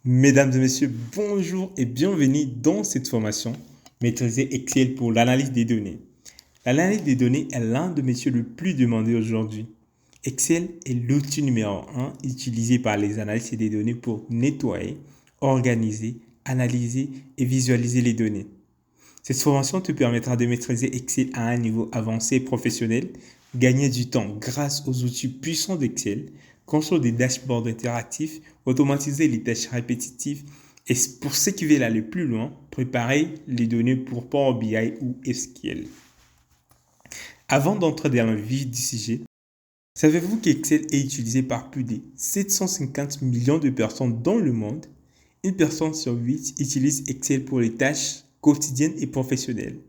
Mesdames et messieurs, bonjour et bienvenue dans cette formation Maîtriser Excel pour l'analyse des données. L'analyse des données est l'un des métiers le plus demandé aujourd'hui. Excel est l'outil numéro 1 utilisé par les analystes des données pour nettoyer, organiser, analyser et visualiser les données. Cette formation te permettra de maîtriser Excel à un niveau avancé et professionnel, gagner du temps grâce aux outils puissants d'Excel, construire des dashboards interactifs, automatiser les tâches répétitives et pour ceux qui veulent aller plus loin, préparer les données pour Power BI ou SQL. Avant d'entrer dans le vif du sujet, savez-vous qu'Excel est utilisé par plus de 750 millions de personnes dans le monde? Une personne sur 8 utilise Excel pour les tâches quotidiennes et professionnelles.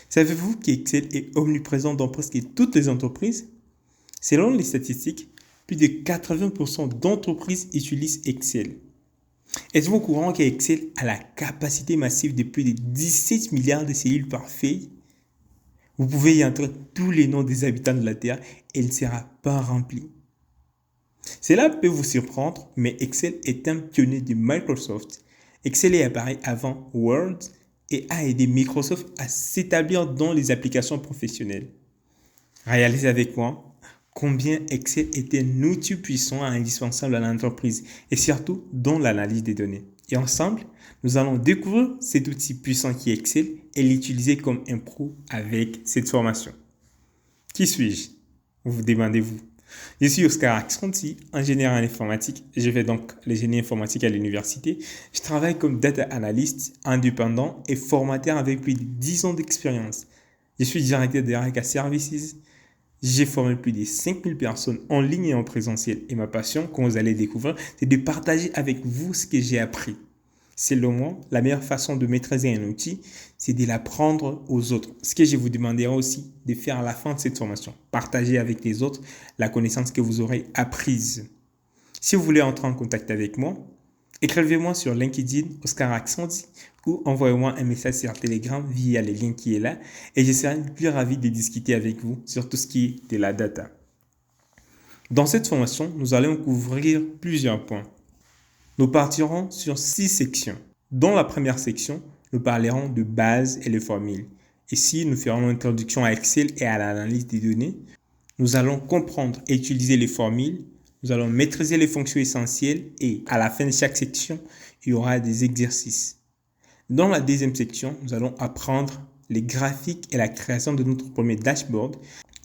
Savez-vous qu'Excel est omniprésent dans presque toutes les entreprises? Selon les statistiques, plus de 80% d'entreprises utilisent Excel. Êtes-vous au courant qu'Excel a la capacité massive de plus de 17 milliards de cellules par feuille? Vous pouvez y entrer tous les noms des habitants de la Terre et il ne sera pas rempli. Cela peut vous surprendre, mais Excel est un pionnier de Microsoft. Excel est apparu avant Word et a aidé Microsoft à s'établir dans les applications professionnelles. Réalisez avec moi combien Excel est un outil puissant et indispensable à l'entreprise et surtout dans l'analyse des données. Et ensemble, nous allons découvrir cet outil puissant qui est Excel et l'utiliser comme un pro avec cette formation. Qui suis-je? Vous demandez-vous. Je suis Oscar Axonti, ingénieur en informatique. Je fais donc le génie informatique à l'université. Je travaille comme data analyst indépendant et formateur avec plus de 10 ans d'expérience. Je suis directeur de RK Services. J'ai formé plus de 5000 personnes en ligne et en présentiel. Et ma passion, comme vous allez découvrir, c'est de partager avec vous ce que j'ai appris. Selon moi, la meilleure façon de maîtriser un outil, c'est de l'apprendre aux autres. Ce que je vous demanderai aussi de faire à la fin de cette formation. Partager avec les autres la connaissance que vous aurez apprise. Si vous voulez entrer en contact avec moi, écrivez-moi sur LinkedIn, Oscar Axonti, ou envoyez-moi un message sur Telegram via le lien qui est là et je serai plus ravi de discuter avec vous sur tout ce qui est de la data. Dans cette formation, nous allons couvrir plusieurs points. Nous partirons sur 6 sections. Dans la première section, nous parlerons de bases et les formules. Ici, nous ferons une introduction à Excel et à l'analyse des données. Nous allons comprendre et utiliser les formules. Nous allons maîtriser les fonctions essentielles et à la fin de chaque section, il y aura des exercices. Dans la deuxième section, nous allons apprendre les graphiques et la création de notre premier dashboard.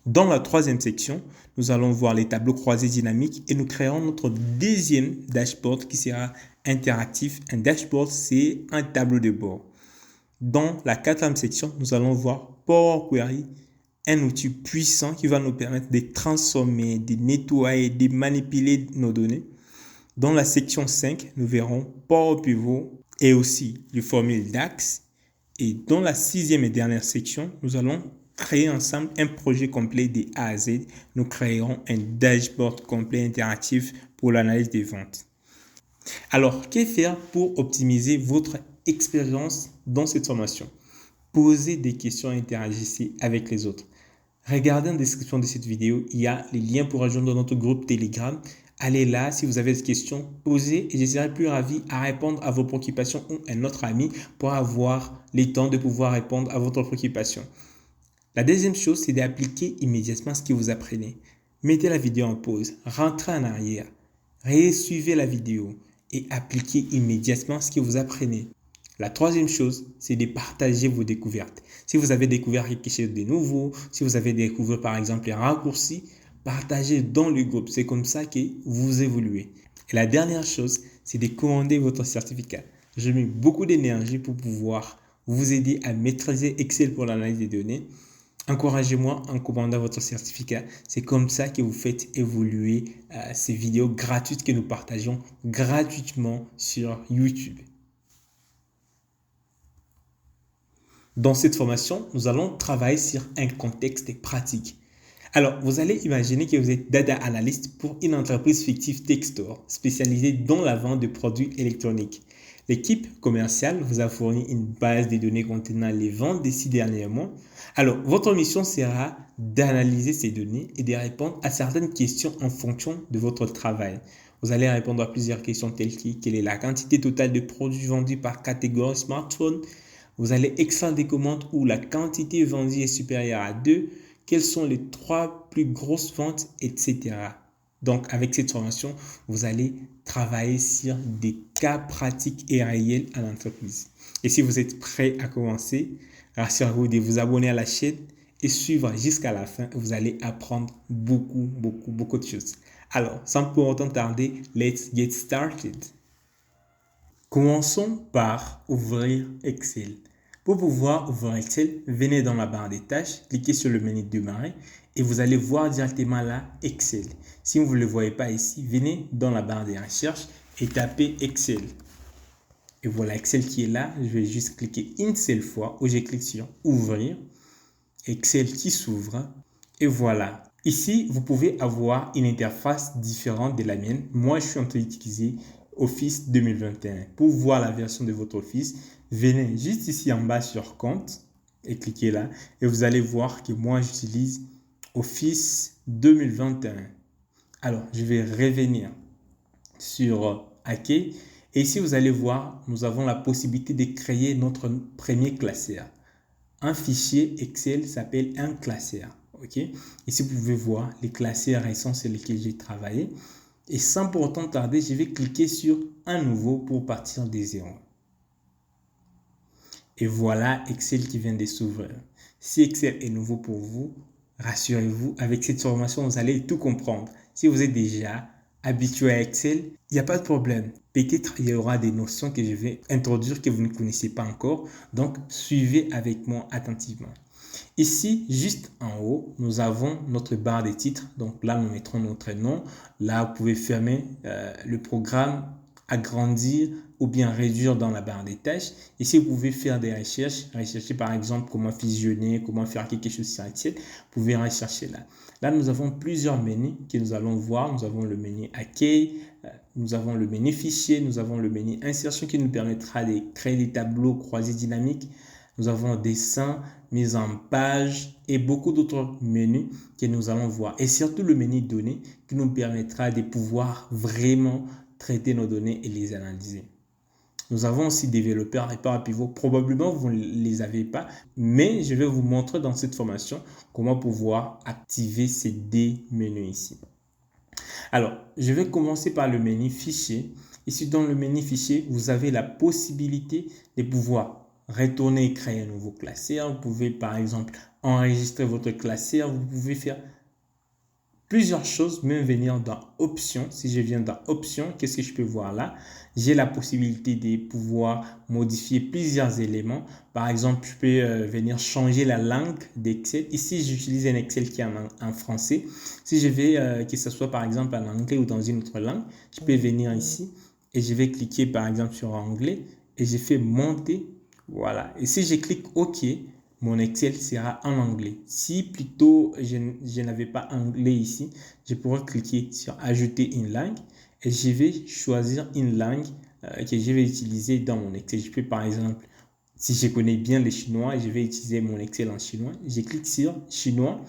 Dans la troisième section, nous allons voir les tableaux croisés dynamiques et nous créerons notre deuxième dashboard qui sera interactif. Un dashboard, c'est un tableau de bord. Dans la quatrième section, nous allons voir Power Query, un outil puissant qui va nous permettre de transformer, de nettoyer, de manipuler nos données. Dans la section 5, nous verrons Power Pivot et aussi les formules DAX. Et dans la sixième et dernière section, nous allons créer ensemble un projet complet de A à Z. Nous créerons un dashboard complet interactif pour l'analyse des ventes. Alors, que faire pour optimiser votre expérience dans cette formation? Posez des questions et interagissez avec les autres. Regardez en description de cette vidéo, il y a les liens pour rejoindre notre groupe Telegram. Allez là, si vous avez des questions, posez et je serai plus ravi à répondre à vos préoccupations ou un autre ami pour avoir le temps de pouvoir répondre à votre préoccupation. La deuxième chose, c'est d'appliquer immédiatement ce que vous apprenez. Mettez la vidéo en pause, rentrez en arrière, suivez la vidéo et appliquez immédiatement ce que vous apprenez. La troisième chose, c'est de partager vos découvertes. Si vous avez découvert quelque chose de nouveau, si vous avez découvert par exemple un raccourci, partagez dans le groupe. C'est comme ça que vous évoluez. Et la dernière chose, c'est de commander votre certificat. J'ai mis beaucoup d'énergie pour pouvoir vous aider à maîtriser Excel pour l'analyse des données. Encouragez-moi en commandant votre certificat. C'est comme ça que vous faites évoluer ces vidéos gratuites que nous partageons gratuitement sur YouTube. Dans cette formation, nous allons travailler sur un contexte pratique. Alors, vous allez imaginer que vous êtes data analyst pour une entreprise fictive Techstore spécialisée dans la vente de produits électroniques. L'équipe commerciale vous a fourni une base de données contenant les ventes des 6 derniers mois. Alors, votre mission sera d'analyser ces données et de répondre à certaines questions en fonction de votre travail. Vous allez répondre à plusieurs questions telles que quelle est la quantité totale de produits vendus par catégorie smartphone. Vous allez extraire des commandes où la quantité vendue est supérieure à 2. Quelles sont les 3 plus grosses ventes, etc. Donc, avec cette formation, vous allez travailler sur des cas pratiques et réels à l'entreprise. Et si vous êtes prêt à commencer, rassurez-vous de vous abonner à la chaîne et suivre jusqu'à la fin. Vous allez apprendre beaucoup de choses. Alors, sans pour autant tarder, let's get started. Commençons par ouvrir Excel. Pour pouvoir ouvrir Excel, venez dans la barre des tâches, cliquez sur le menu Démarrer et vous allez voir directement là Excel. Si vous ne le voyez pas ici, venez dans la barre des recherches et tapez Excel. Et voilà Excel qui est là. Je vais juste cliquer une seule fois où je clique sur Ouvrir. Excel qui s'ouvre. Et voilà. Ici, vous pouvez avoir une interface différente de la mienne. Moi, je suis en train d'utiliser Office 2021. Pour voir la version de votre Office, venez juste ici en bas sur Compte et cliquez là. Et vous allez voir que moi, j'utilise Office 2021. Alors, je vais revenir sur Accueil. Et ici, vous allez voir, nous avons la possibilité de créer notre premier classeur. Un fichier Excel s'appelle un classeur. Okay? Ici, vous pouvez voir les classeurs récents sur lesquels j'ai travaillé. Et sans pour autant tarder, je vais cliquer sur un nouveau pour partir des zéros. Et voilà Excel qui vient de s'ouvrir. Si Excel est nouveau pour vous, rassurez-vous, avec cette formation, vous allez tout comprendre. Si vous êtes déjà habitué à Excel, il n'y a pas de problème. Peut-être il y aura des notions que je vais introduire que vous ne connaissez pas encore. Donc, suivez avec moi attentivement. Ici, juste en haut, nous avons notre barre des titres. Donc là, nous mettrons notre nom. Là, vous pouvez fermer le programme, agrandir ou bien réduire dans la barre des tâches. Ici, vous pouvez faire des recherches. Rechercher par exemple comment fusionner, comment faire quelque chose sur Excel. Vous pouvez rechercher là. Là, nous avons plusieurs menus que nous allons voir. Nous avons le menu Accueil, nous avons le menu Fichier, nous avons le menu Insertion qui nous permettra de créer des tableaux croisés dynamiques. Nous avons dessin, mise en page et beaucoup d'autres menus que nous allons voir. Et surtout le menu données qui nous permettra de pouvoir vraiment traiter nos données et les analyser. Nous avons aussi développeur et par pivot. Probablement, vous ne les avez pas, mais je vais vous montrer dans cette formation comment pouvoir activer ces deux menus ici. Alors, je vais commencer par le menu Fichier. Ici, dans le menu Fichier, vous avez la possibilité de pouvoir retourner et créer un nouveau classeur. Vous pouvez par exemple enregistrer votre classeur. Vous pouvez faire plusieurs choses, même venir dans Options. Si je viens dans Options, qu'est-ce que je peux voir là? J'ai la possibilité de pouvoir modifier plusieurs éléments. Par exemple, je peux venir changer la langue d'Excel. Ici, j'utilise un Excel qui est en français. Si je vais, que ce soit par exemple en anglais ou dans une autre langue, je peux venir ici et je vais cliquer par exemple sur anglais et je fais monter. Voilà. Et si je clique OK, mon Excel sera en anglais. Si plutôt je n'avais pas anglais ici, je pourrais cliquer sur ajouter une langue et je vais choisir une langue que je vais utiliser dans mon Excel. Je peux par exemple, si je connais bien le chinois, je vais utiliser mon Excel en chinois. Je clique sur chinois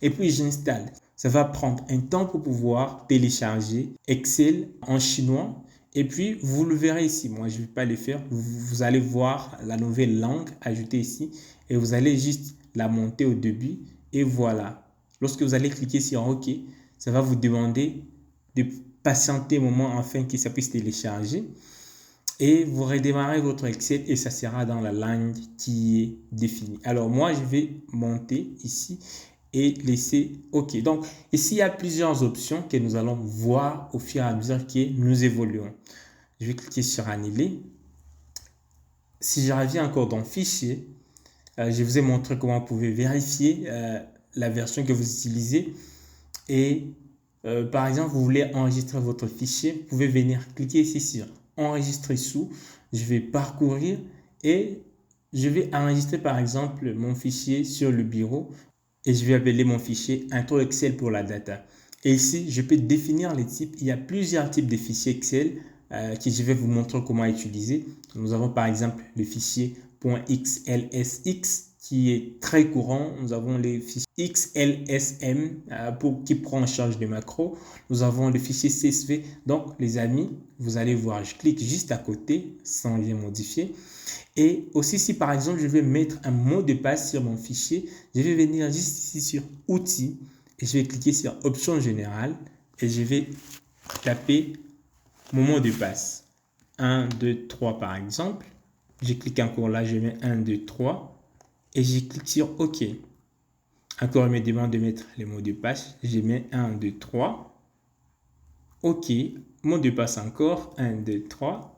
et puis j'installe. Ça va prendre un temps pour pouvoir télécharger Excel en chinois. Et puis, vous le verrez ici. Moi, je ne vais pas le faire. Vous allez voir la nouvelle langue ajoutée ici. Et vous allez juste la monter au début. Et voilà. Lorsque vous allez cliquer sur OK, ça va vous demander de patienter un moment afin que ça puisse télécharger. Et vous redémarrez votre Excel et ça sera dans la langue qui est définie. Alors, moi, je vais monter ici et laisser OK. Donc, ici, il y a plusieurs options que nous allons voir au fur et à mesure que nous évoluons. Je vais cliquer sur Annuler. Si je reviens encore dans Fichier, je vous ai montré comment vous pouvez vérifier la version que vous utilisez. Et par exemple, vous voulez enregistrer votre fichier, vous pouvez venir cliquer ici sur Enregistrer sous. Je vais parcourir et je vais enregistrer par exemple mon fichier sur le bureau. Et je vais appeler mon fichier intro Excel pour la data. Et ici, je peux définir les types. Il y a plusieurs types de fichiers Excel que je vais vous montrer comment utiliser. Nous avons par exemple le fichier .xlsx qui est très courant. Nous avons les fichiers XLSM qui prend en charge des macros. Nous avons le fichier CSV. Donc, les amis, vous allez voir, je clique juste à côté sans rien modifier. Et aussi, si par exemple, je vais mettre un mot de passe sur mon fichier, je vais venir juste ici sur Outils et je vais cliquer sur Options générales et je vais taper mon mot de passe. 1, 2, 3 par exemple. Je clique encore là, je mets 1, 2, 3 et je clique sur OK. Encore, il me demande de mettre les mots de passe. Je mets 1, 2, 3. OK. Mot de passe encore. 1, 2, 3.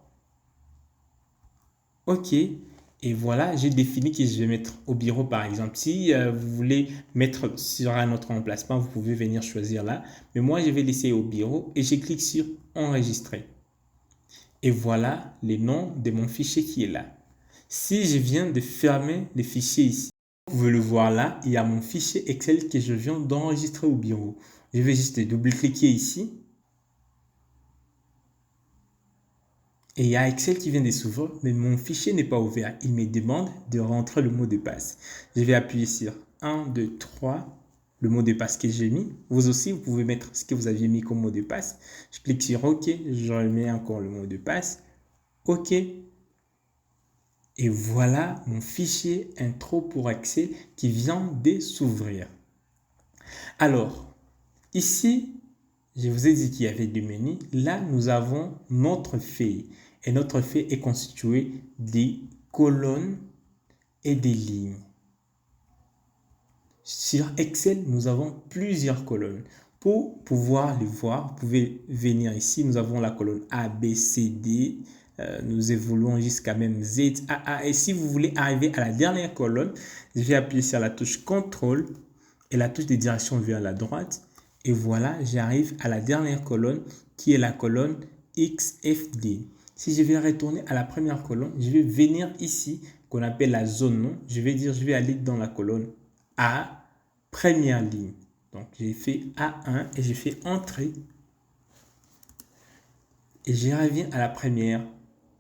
OK. Et voilà, j'ai défini que je vais mettre au bureau par exemple. Si vous voulez mettre sur un autre emplacement, vous pouvez venir choisir là. Mais moi, je vais laisser au bureau et je clique sur Enregistrer. Et voilà le nom de mon fichier qui est là. Si je viens de fermer le fichier ici, vous pouvez le voir là, il y a mon fichier Excel que je viens d'enregistrer au bureau. Je vais juste double-cliquer ici. Et il y a Excel qui vient de s'ouvrir, mais mon fichier n'est pas ouvert. Il me demande de rentrer le mot de passe. Je vais appuyer sur 1, 2, 3, le mot de passe que j'ai mis. Vous aussi, vous pouvez mettre ce que vous aviez mis comme mot de passe. Je clique sur OK, je remets encore le mot de passe. OK. Et voilà mon fichier intro pour Excel qui vient de s'ouvrir. Alors, ici, je vous ai dit qu'il y avait deux menus. Là, nous avons notre feuille. Et notre feuille est constituée des colonnes et des lignes. Sur Excel, nous avons plusieurs colonnes. Pour pouvoir les voir, vous pouvez venir ici. Nous avons la colonne A, B, C, D. Nous évoluons jusqu'à même Z, A, A. Et si vous voulez arriver à la dernière colonne, je vais appuyer sur la touche CTRL et la touche de direction vers la droite. Et voilà, j'arrive à la dernière colonne qui est la colonne XFD. Si je vais retourner à la première colonne, je vais venir ici, qu'on appelle la zone nom. Je vais dire, je vais aller dans la colonne A, première ligne. Donc, j'ai fait A1 et j'ai fait Entrée. Et je reviens à la première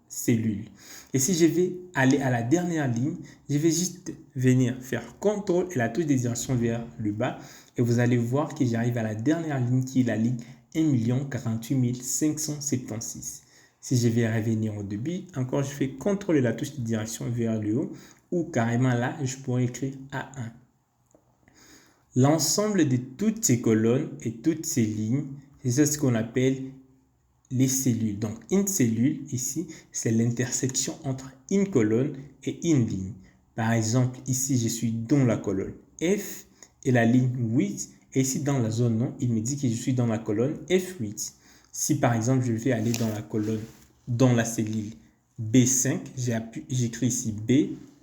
cellule. Et si je vais aller à la dernière ligne, je vais juste venir faire CTRL et la touche de direction vers le bas. Et vous allez voir que j'arrive à la dernière ligne qui est la ligne 1 048 576. Si je vais revenir au début, encore je fais CTRL et la touche de direction vers le haut ou carrément là, je pourrais écrire A1. L'ensemble de toutes ces colonnes et toutes ces lignes, c'est ce qu'on appelle les cellules. Donc, une cellule, ici, c'est l'intersection entre une colonne et une ligne. Par exemple, ici, je suis dans la colonne F et la ligne 8. Et ici, dans la zone nom, il me dit que je suis dans la colonne F8. Si, par exemple, je vais aller dans la colonne, dans la cellule B5, j'écris ici B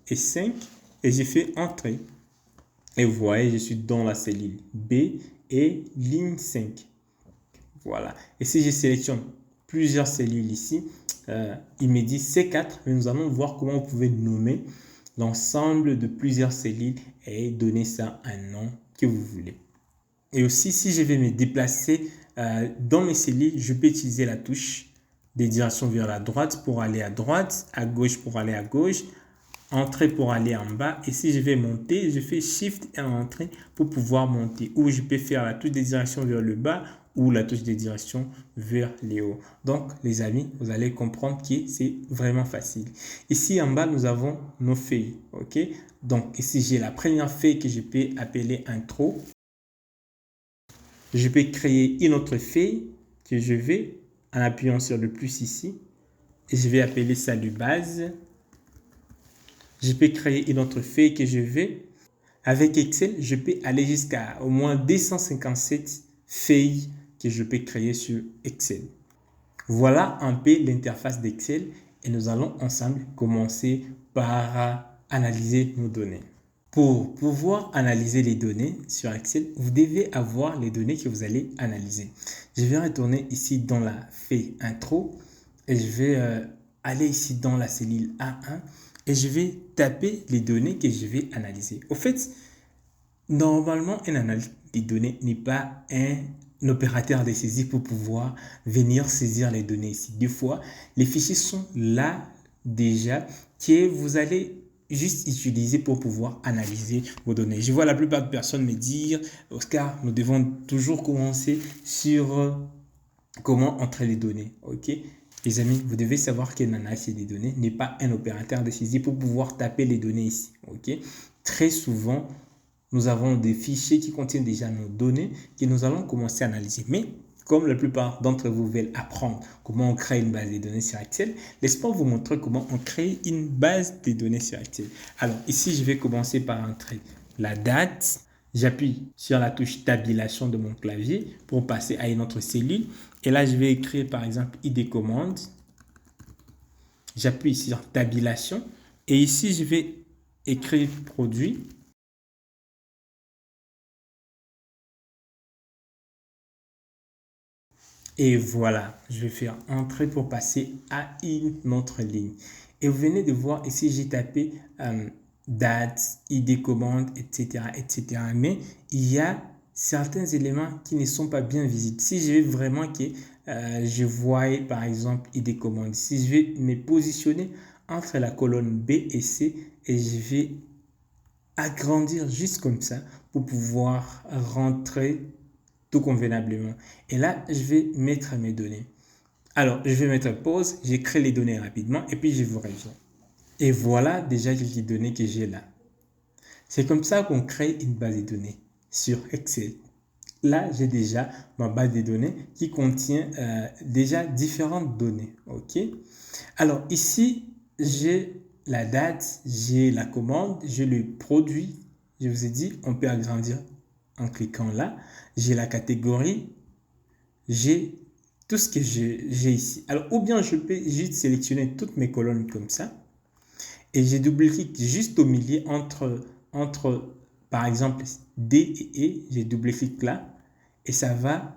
et 5 et j'ai fait Entrée. Et vous voyez, je suis dans la cellule B et ligne 5. Voilà. Et si je sélectionne plusieurs cellules ici, il me dit C4, mais nous allons voir comment vous pouvez nommer l'ensemble de plusieurs cellules et donner ça un nom que vous voulez. Et aussi, si je vais me déplacer dans mes cellules, je peux utiliser la touche des directions vers la droite pour aller à droite, à gauche pour aller à gauche, Entrée pour aller en bas. Et si je vais monter, je fais Shift et Entrée pour pouvoir monter. Ou je peux faire la touche des directions vers le bas ou la touche des directions vers le haut. Donc, les amis, vous allez comprendre que c'est vraiment facile. Ici, en bas, nous avons nos feuilles. OK? Donc, ici, j'ai la première feuille que je peux appeler Intro. Je peux créer une autre feuille que je vais, en appuyant sur le plus ici, et je vais appeler ça de base. Je peux créer une autre feuille que je vais. Avec Excel, je peux aller jusqu'à au moins 257 feuilles que je peux créer sur Excel. Voilà un peu l'interface d'Excel et nous allons ensemble commencer par analyser nos données. Pour pouvoir analyser les données sur Excel, vous devez avoir les données que vous allez analyser. Je vais retourner ici dans la feuille Intro et je vais aller ici dans la cellule A1 et je vais taper les données que je vais analyser. Au fait, normalement, un analyste des données n'est pas un opérateur de saisie pour pouvoir venir saisir les données ici. Des fois, les fichiers sont là déjà que vous allez juste utiliser pour pouvoir analyser vos données. Je vois la plupart de personnes me dire, Oscar, nous devons toujours commencer sur comment entrer les données. Ok, les amis, vous devez savoir qu'un analyste des données n'est pas un opérateur de saisie pour pouvoir taper les données ici. Ok, très souvent, nous avons des fichiers qui contiennent déjà nos données que nous allons commencer à analyser. Mais comme la plupart d'entre vous veulent apprendre comment on crée une base de données sur Excel, laisse-moi vous montrer comment on crée une base de données sur Excel. Alors ici, je vais commencer par entrer la date. J'appuie sur la touche tabulation de mon clavier pour passer à une autre cellule. Et là, je vais écrire par exemple ID commande. J'appuie sur tabulation. Et ici, je vais écrire produit. Et voilà, je vais faire entrer pour passer à une autre ligne. Et vous venez de voir ici, j'ai tapé date, ID commande, etc., etc. Mais il y a certains éléments qui ne sont pas bien visibles. Si je veux vraiment que je voie par exemple ID commande, si je vais me positionner entre la colonne B et C et je vais agrandir juste comme ça pour pouvoir rentrer tout convenablement. Et là, je vais mettre mes données. Alors, je vais mettre pause, j'écris les données rapidement et puis je vous reviens. Et voilà déjà quelques données que j'ai là. C'est comme ça qu'on crée une base de données sur Excel. Là, j'ai déjà ma base de données qui contient déjà différentes données. OK? Alors ici, j'ai la date, j'ai la commande, j'ai le produit. Je vous ai dit, on peut agrandir en cliquant là. J'ai la catégorie, j'ai tout ce que j'ai ici. Alors, ou bien je peux juste sélectionner toutes mes colonnes comme ça. Et je double-clique juste au milieu entre par exemple, D et E. Je double-clique là. Et ça va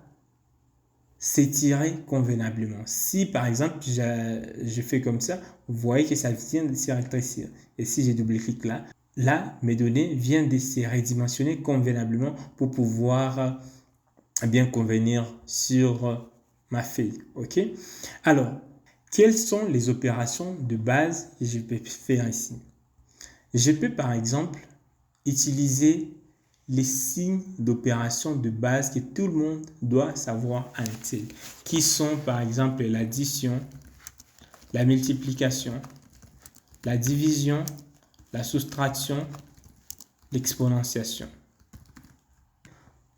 s'étirer convenablement. Si par exemple, je fais comme ça, vous voyez que ça vient de se rétrécir. Et si je double-clique là, là, mes données viennent de se redimensionner convenablement pour pouvoir bien convenir sur ma feuille. OK? Alors, quelles sont les opérations de base que je peux faire ici? Je peux par exemple utiliser les signes d'opération de base que tout le monde doit savoir en Excel, qui sont par exemple l'addition, la multiplication, la division, la soustraction, l'exponentiation.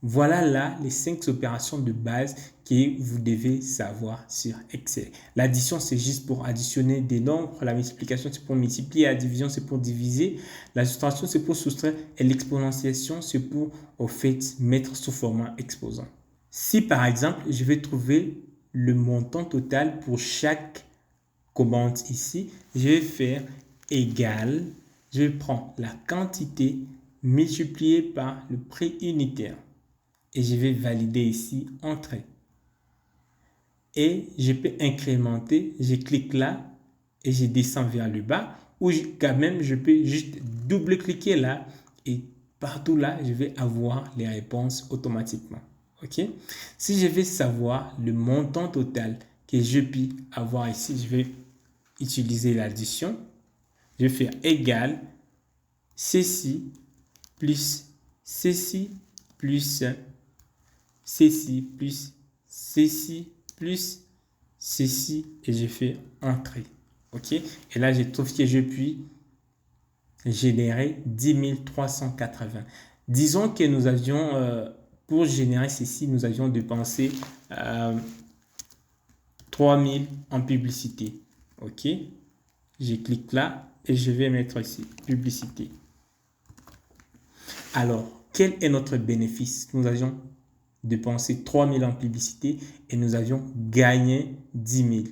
Voilà là les 5 opérations de base que vous devez savoir sur Excel. L'addition, c'est juste pour additionner des nombres. La multiplication, c'est pour multiplier. La division, c'est pour diviser. La soustraction, c'est pour soustraire. Et l'exponentiation, c'est pour, au fait, mettre sous format exposant. Si, par exemple, je vais trouver le montant total pour chaque commande ici, je vais faire égal. Je vais prendre la quantité multipliée par le prix unitaire. Et je vais valider ici entrée. Et je peux incrémenter, je clique là et je descends vers le bas, ou quand même je peux juste double-cliquer là et partout là je vais avoir les réponses automatiquement. OK? Si je veux savoir le montant total que je peux avoir ici, je vais utiliser l'addition. Je vais faire égal ceci plus ceci plus ceci plus ceci plus ceci et j'ai fait entrée. OK? Et là, je trouve que je puis générer 10 380. Disons que nous avions, pour générer ceci, nous avions dépensé 3000 en publicité. OK? Je clique là et je vais mettre ici publicité. Alors, quel est notre bénéfice? Nous avions dépensé 3000 en publicité et nous avions gagné 10 000.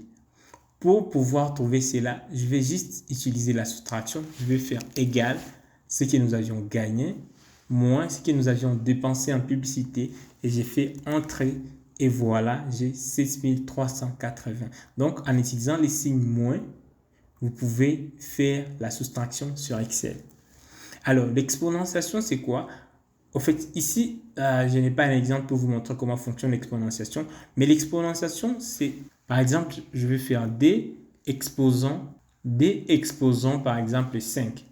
Pour pouvoir trouver cela, je vais juste utiliser la soustraction. Je vais faire égal ce que nous avions gagné moins ce que nous avions dépensé en publicité et j'ai fait entrer et voilà, j'ai 16 380. Donc, en utilisant les signes moins, vous pouvez faire la soustraction sur Excel. Alors, l'exponentiation, c'est quoi? Au fait, ici, je n'ai pas un exemple pour vous montrer comment fonctionne l'exponentiation, mais l'exponentiation, c'est, par exemple, je vais faire D exposant par exemple 5.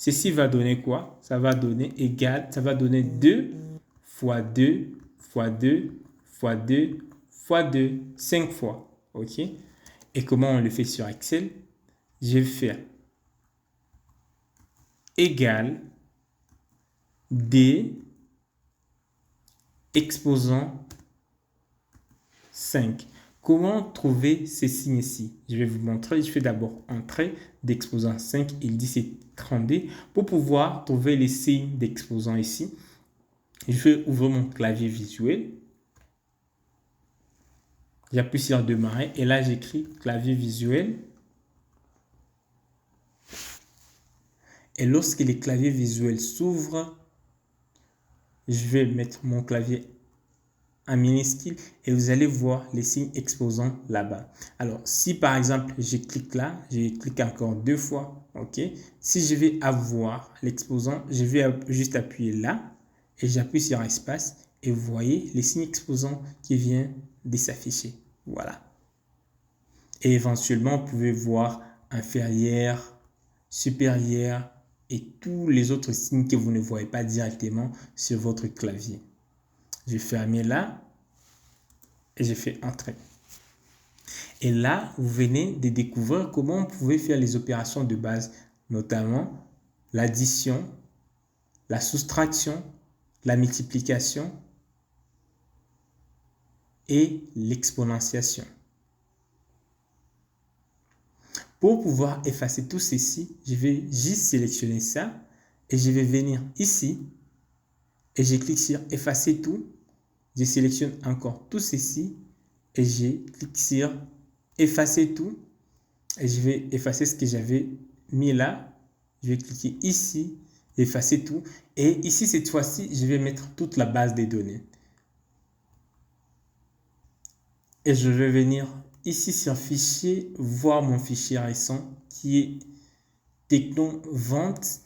Ceci va donner quoi? Ça va donner égal, ça va donner 2 fois 2 fois 2 fois 2 fois 2, 5 fois. OK? Et comment on le fait sur Excel? Je vais faire égal D exposant 5. Comment trouver ces signes ici? Je vais vous montrer. Je fais d'abord entrée d'exposant 5. Il dit c'est 32. Pour pouvoir trouver les signes d'exposant ici, je vais ouvrir mon clavier visuel. J'appuie sur démarrer et là j'écris clavier visuel. Et lorsque les claviers visuels s'ouvrent, je vais mettre mon clavier en minuscule et vous allez voir les signes exposants là-bas. Alors, si par exemple, je clique là, je clique encore 2 fois, ok. Si je vais avoir l'exposant, je vais juste appuyer là et j'appuie sur espace et vous voyez les signes exposants qui viennent de s'afficher. Voilà. Et éventuellement, vous pouvez voir inférieur, supérieur et tous les autres signes que vous ne voyez pas directement sur votre clavier. Je ferme là et je fais entrer. Et là, vous venez de découvrir comment on pouvait faire les opérations de base, notamment l'addition, la soustraction, la multiplication et l'exponentiation. Pour pouvoir effacer tout ceci, je vais juste sélectionner ça et je vais venir ici et je clique sur effacer tout. Je sélectionne encore tout ceci et je clique sur effacer tout et je vais effacer ce que j'avais mis là. Je vais cliquer ici, effacer tout et ici cette fois-ci, je vais mettre toute la base des données. Et je vais venir ici sur fichier, voir mon fichier récent qui est Techno Vente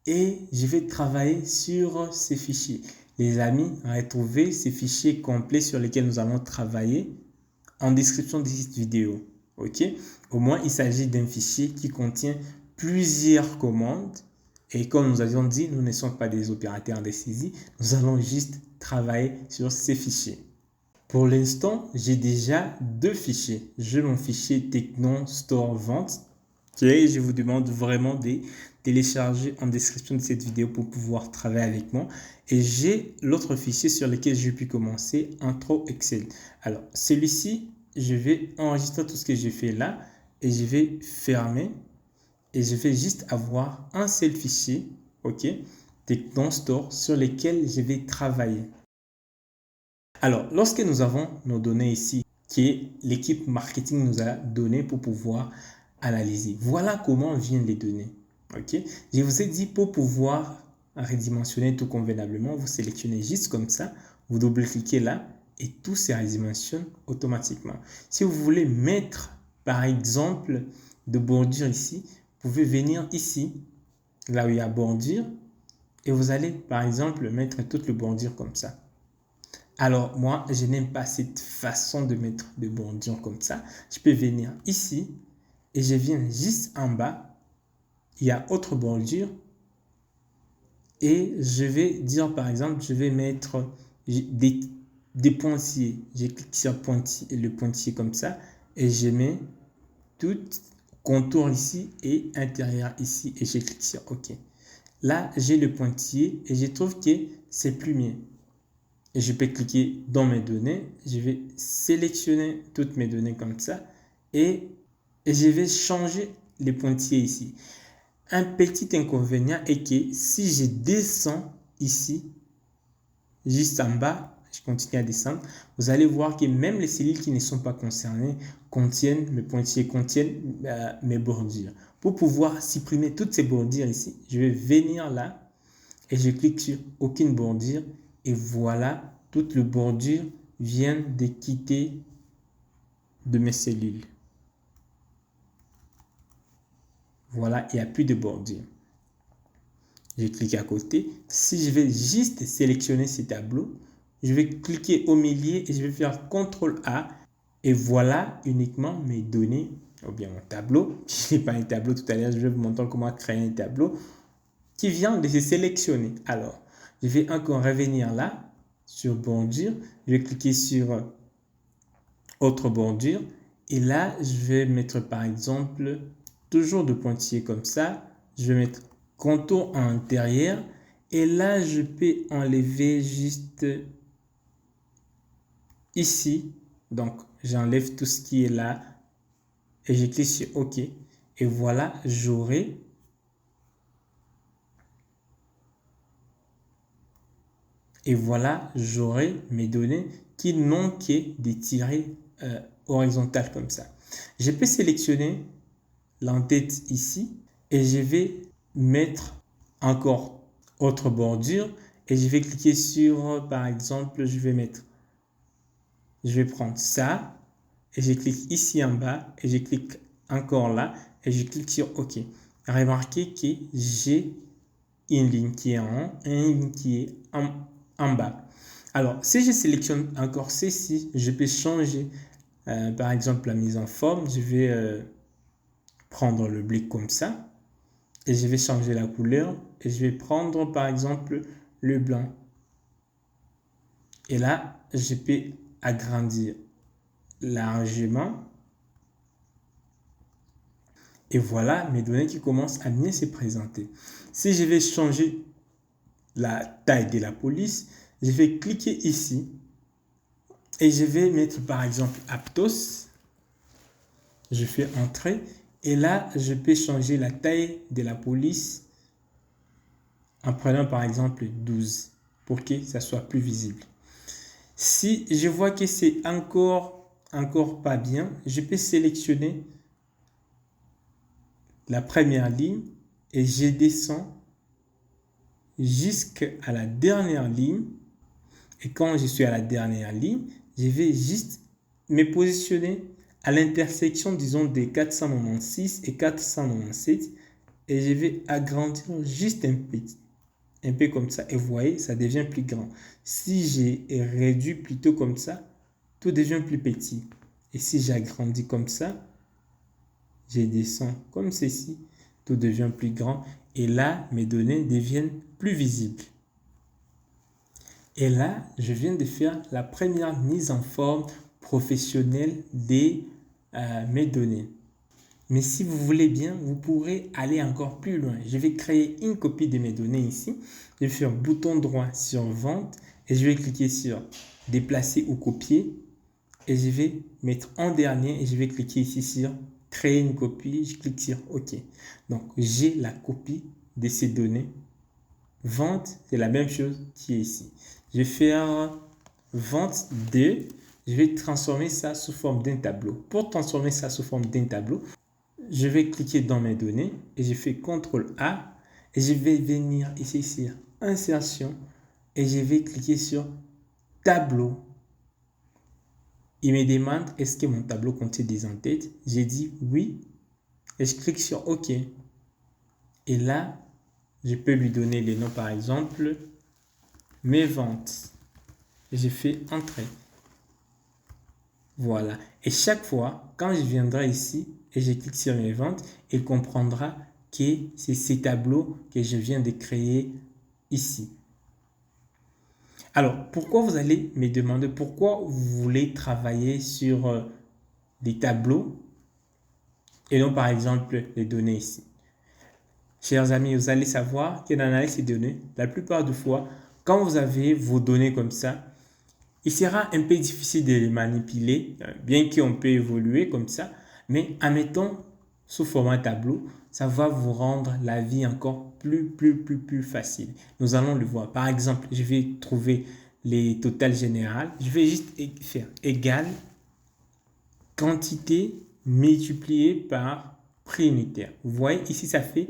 et je vais travailler sur ces fichiers. Les amis, retrouvez ces fichiers complets sur lesquels nous allons travailler en description de cette vidéo. Ok? Au moins, il s'agit d'un fichier qui contient plusieurs commandes. Et comme nous avions dit, nous ne sommes pas des opérateurs de saisie. Nous allons juste travailler sur ces fichiers. Pour l'instant, j'ai déjà 2 fichiers. J'ai mon fichier Techno Store Vente. Et je vous demande vraiment de télécharger en description de cette vidéo pour pouvoir travailler avec moi. Et j'ai l'autre fichier sur lequel je puis commencer, Intro Excel. Alors, celui-ci, je vais enregistrer tout ce que j'ai fait là et je vais fermer. Et je vais juste avoir un seul fichier, ok, Techno Store sur lequel je vais travailler. Alors, lorsque nous avons nos données ici, qui l'équipe marketing nous a donné pour pouvoir analyser. Voilà comment viennent les données. Ok? Je vous ai dit pour pouvoir redimensionner tout convenablement, vous sélectionnez juste comme ça, vous double-cliquez là et tout se redimensionne automatiquement. Si vous voulez mettre par exemple de bordure ici, vous pouvez venir ici, là où il y a bordure et vous allez par exemple mettre toute le bordure comme ça. Alors moi, je n'aime pas cette façon de mettre de bordure comme ça. Je peux venir ici et je viens juste en bas, il y a autre bordure et je vais dire par exemple, je vais mettre des pointillés. Je clique sur le pointillé comme ça et je mets tout contour ici et intérieur ici et je clique sur OK. Là, j'ai le pointillé et je trouve que c'est plus mieux. Et je peux cliquer dans mes données, je vais sélectionner toutes mes données comme ça et je vais changer les pointillés ici. Un petit inconvénient est que si je descends ici, juste en bas, je continue à descendre, vous allez voir que même les cellules qui ne sont pas concernées contiennent, mes pointillés contiennent mes bordures. Pour pouvoir supprimer toutes ces bordures ici, je vais venir là et je clique sur aucune bordure et voilà, toute la bordure vient de quitter de mes cellules. Voilà, il n'y a plus de bordure. Je clique à côté. Si je vais juste sélectionner ces tableaux, je vais cliquer au milieu et je vais faire CTRL A. Et voilà uniquement mes données, ou bien mon tableau. Je n'ai pas un tableau tout à l'heure, je vais vous montrer comment créer un tableau. qui vient de se sélectionner. Alors, je vais encore revenir là, sur bordure. Je vais cliquer sur autre bordure. Et là, je vais mettre par exemple, toujours de pointillés comme ça. Je vais mettre contour à l'intérieur. Et là, je peux enlever juste ici. Donc, j'enlève tout ce qui est là. Et je clique sur OK. Et voilà, j'aurai mes données qui n'ont que des tirés horizontales comme ça. Je peux sélectionner l'entête ici et je vais mettre encore autre bordure et je vais cliquer sur, par exemple, je vais prendre ça et je clique ici en bas et je clique encore là et je clique sur OK. Remarquez que j'ai une ligne qui est en haut et une ligne qui est en bas. Alors, si je sélectionne encore ceci, je peux changer, par exemple, la mise en forme. Je vais prendre le blic comme ça et je vais changer la couleur et je vais prendre, par exemple, le blanc. Et là, je peux agrandir largement. Et voilà mes données qui commencent à bien se présenter. Si je vais changer la taille de la police, je vais cliquer ici et je vais mettre par exemple Aptos. Je fais entrer et là, je peux changer la taille de la police en prenant par exemple 12 pour que ça soit plus visible. Si je vois que c'est encore pas bien, je peux sélectionner la première ligne et je descends jusqu'à la dernière ligne. Et quand je suis à la dernière ligne, je vais juste me positionner à l'intersection, disons, des 496 et 497 et je vais agrandir juste un peu comme ça. Et vous voyez, ça devient plus grand. Si j'ai réduit plutôt comme ça, tout devient plus petit. Et si j'agrandis comme ça, je descends comme ceci, tout devient plus grand. Et là, mes données deviennent plus visibles. Et là, je viens de faire la première mise en forme professionnelle de mes données. Mais si vous voulez bien, vous pourrez aller encore plus loin. Je vais créer une copie de mes données ici. Je vais faire bouton droit sur vente et je vais cliquer sur déplacer ou copier. Et je vais mettre en dernier et je vais cliquer ici sur créer une copie. Je clique sur OK. Donc, j'ai la copie de ces données. Vente, c'est la même chose qui est ici. Je vais faire vente 2. Je vais transformer ça sous forme d'un tableau. Pour transformer ça sous forme d'un tableau, je vais cliquer dans mes données et je fais CTRL A et je vais venir ici sur insertion et je vais cliquer sur tableau. Il me demande est-ce que mon tableau contient des entêtes. J'ai dit oui et je clique sur OK. Et là, je peux lui donner les noms, par exemple, mes ventes. Et je fais entrer. Voilà. Et chaque fois, quand je viendrai ici et je clique sur mes ventes, il comprendra que c'est ces tableaux que je viens de créer ici. Alors, pourquoi vous allez me demander pourquoi vous voulez travailler sur des tableaux et non par exemple les données ici? Chers amis, vous allez savoir que dans l'analyse des données, la plupart du fois, quand vous avez vos données comme ça, il sera un peu difficile de les manipuler, bien qu'on peut évoluer comme ça, mais en mettant sous format tableau, ça va vous rendre la vie encore plus facile. Nous allons le voir. Par exemple, je vais trouver les totales générales. Je vais juste faire égal quantité multipliée par prix unitaire. Vous voyez, ici, ça fait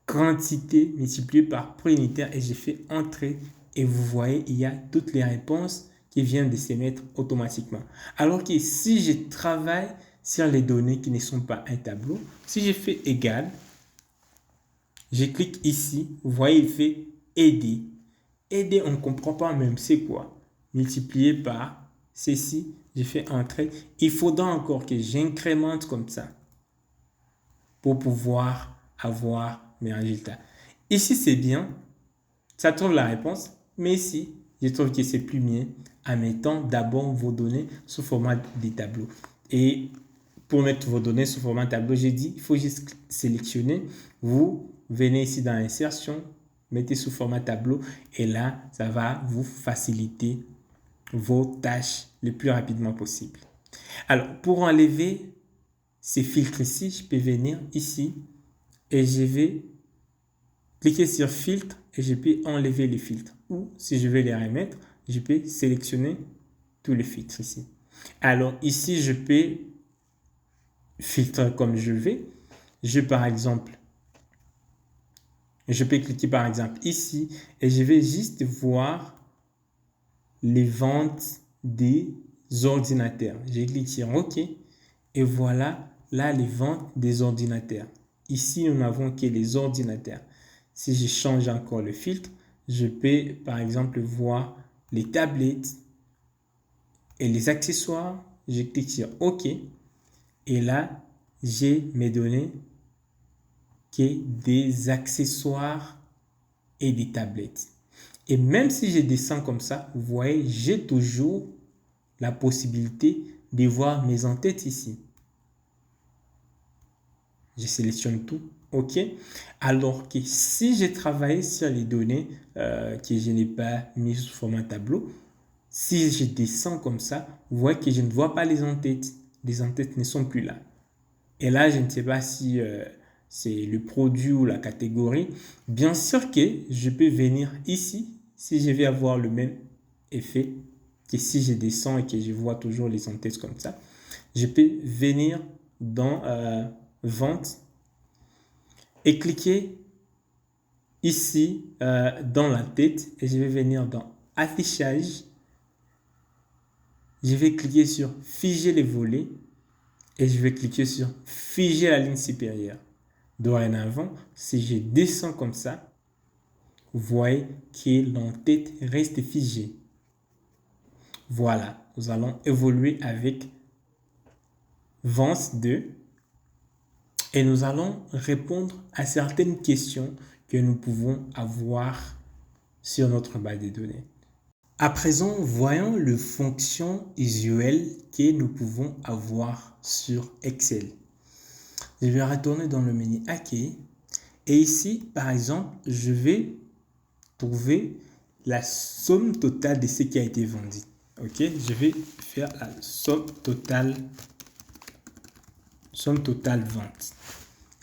quantité multipliée par prix unitaire et j'ai fait entrer et vous voyez, il y a toutes les réponses qui viennent de se mettre automatiquement. Alors que si je travaille sur les données qui ne sont pas un tableau, si je fais égal, je clique ici, vous voyez, il fait aider. Aider, on ne comprend pas même c'est quoi. Multiplié par ceci, je fais entrer. Il faudra encore que j'incrémente comme ça pour pouvoir avoir mes résultats. Ici, c'est bien, ça trouve la réponse, mais ici, je trouve que c'est plus mieux en mettant d'abord vos données sous format des tableaux. Et pour mettre vos données sous format tableau, j'ai dit, il faut juste sélectionner. Vous venez ici dans l'insertion, mettez sous format tableau et là, ça va vous faciliter vos tâches le plus rapidement possible. Alors, pour enlever ces filtres ici, je peux venir ici et je vais cliquer sur filtre et je peux enlever les filtres. Ou si je veux les remettre, je peux sélectionner tous les filtres ici. Alors ici, je peux filtrer comme je veux. Par exemple, je peux cliquer par exemple ici et je vais juste voir les ventes des ordinateurs. Je clique sur OK et voilà là les ventes des ordinateurs. Ici, nous n'avons que les ordinateurs. Si je change encore le filtre, je peux par exemple voir les tablettes et les accessoires. Je clique sur OK et là, j'ai mes données que des accessoires et des tablettes. Et même si je descends comme ça, vous voyez, j'ai toujours la possibilité de voir mes en-têtes ici. Je sélectionne tout, OK. Alors que si j'ai travaillé sur les données que je n'ai pas mis sous format tableau, si je descends comme ça, vous voyez que je ne vois pas les en-têtes. Les en-têtes ne sont plus là. Et là, je ne sais pas si c'est le produit ou la catégorie. Bien sûr que je peux venir ici, si je vais avoir le même effet que si je descends et que je vois toujours les en-têtes comme ça. Je peux venir dans Vente et cliquer ici dans la tête et je vais venir dans Affichage. Je vais cliquer sur Figer les volets et je vais cliquer sur Figer la ligne supérieure. Dorénavant, si je descends comme ça, vous voyez que l'entête reste figée. Voilà, nous allons évoluer avec Vente 2 et nous allons répondre à certaines questions que nous pouvons avoir sur notre base de données. À présent, voyons les fonctions usuelles que nous pouvons avoir sur Excel. Je vais retourner dans le menu Accueil et ici, par exemple, je vais trouver la somme totale de ce qui a été vendu. Ok, je vais faire la somme totale vente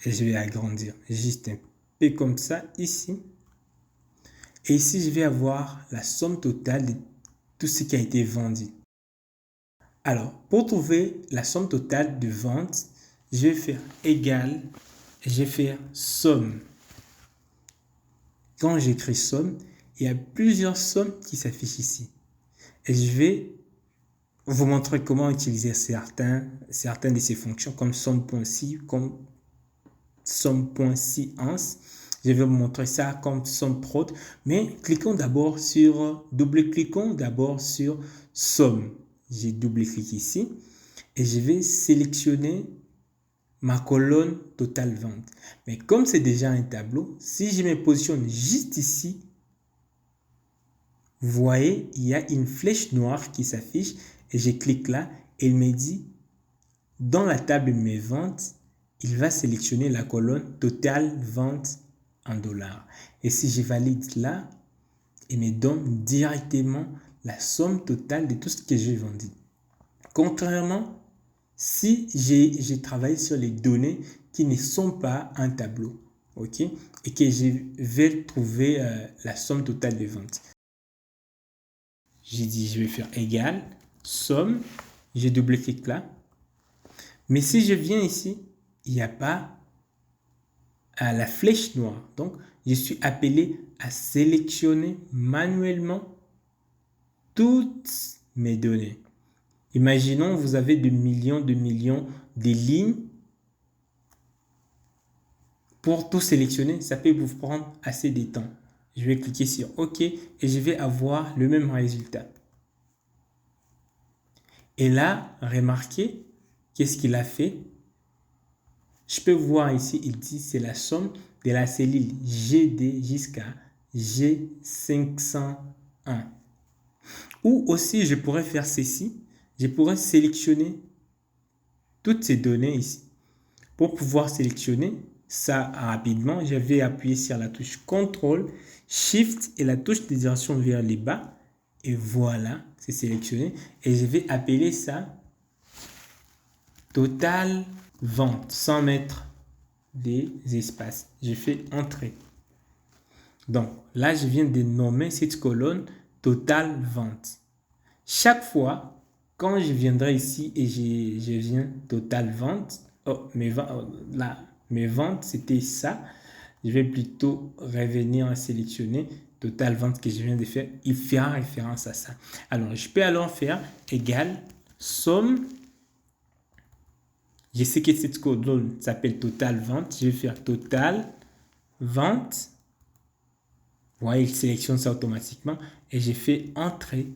et je vais agrandir juste un peu comme ça ici. Et ici, je vais avoir la somme totale de tout ce qui a été vendu. Alors, pour trouver la somme totale de vente, je vais faire égal et je vais faire somme. Quand j'écris somme, il y a plusieurs sommes qui s'affichent ici. Et je vais vous montrer comment utiliser certaines de ces fonctions comme somme.si, comme somme.science. Je vais vous montrer ça comme somme prod. Mais double-cliquons d'abord sur somme. J'ai double-cliqué ici et je vais sélectionner ma colonne totale vente. Mais comme c'est déjà un tableau, si je me positionne juste ici, vous voyez, il y a une flèche noire qui s'affiche et je clique là et il me dit, dans la table de mes ventes, il va sélectionner la colonne totale vente en dollars. Et si je valide là, il me donne directement la somme totale de tout ce que j'ai vendu. Contrairement, si j'ai travaillé sur les données qui ne sont pas un tableau, ok, et que je vais trouver la somme totale des ventes. J'ai dit, je vais faire égal, somme, j'ai double-cliqué là. Mais si je viens ici, il n'y a pas la flèche noire. Donc, je suis appelé à sélectionner manuellement toutes mes données. Imaginons, vous avez de millions de lignes. Pour tout sélectionner, ça peut vous prendre assez de temps. Je vais cliquer sur OK et je vais avoir le même résultat. Et là, remarquez, qu'est-ce qu'il a fait? Je peux voir ici, il dit c'est la somme de la cellule GD jusqu'à G501. Ou aussi, je pourrais faire ceci. Je pourrais sélectionner toutes ces données ici. Pour pouvoir sélectionner ça rapidement, je vais appuyer sur la touche CTRL, SHIFT et la touche de direction vers le bas. Et voilà, c'est sélectionné. Et je vais appeler ça Total Vente sans mettre des espaces. Je fais Entrée. Donc là, je viens de nommer cette colonne Total Vente. Chaque fois, quand je viendrai ici et je viens Total Vente, mes ventes, c'était ça. Je vais plutôt revenir à sélectionner Total Vente que je viens de faire. Il fera référence à ça. Alors, je peux alors faire égal somme. Je sais que cette colonne s'appelle Total Vente. Je vais faire Total Vente. Vous voyez, il sélectionne ça automatiquement. Et j'ai fait Entrée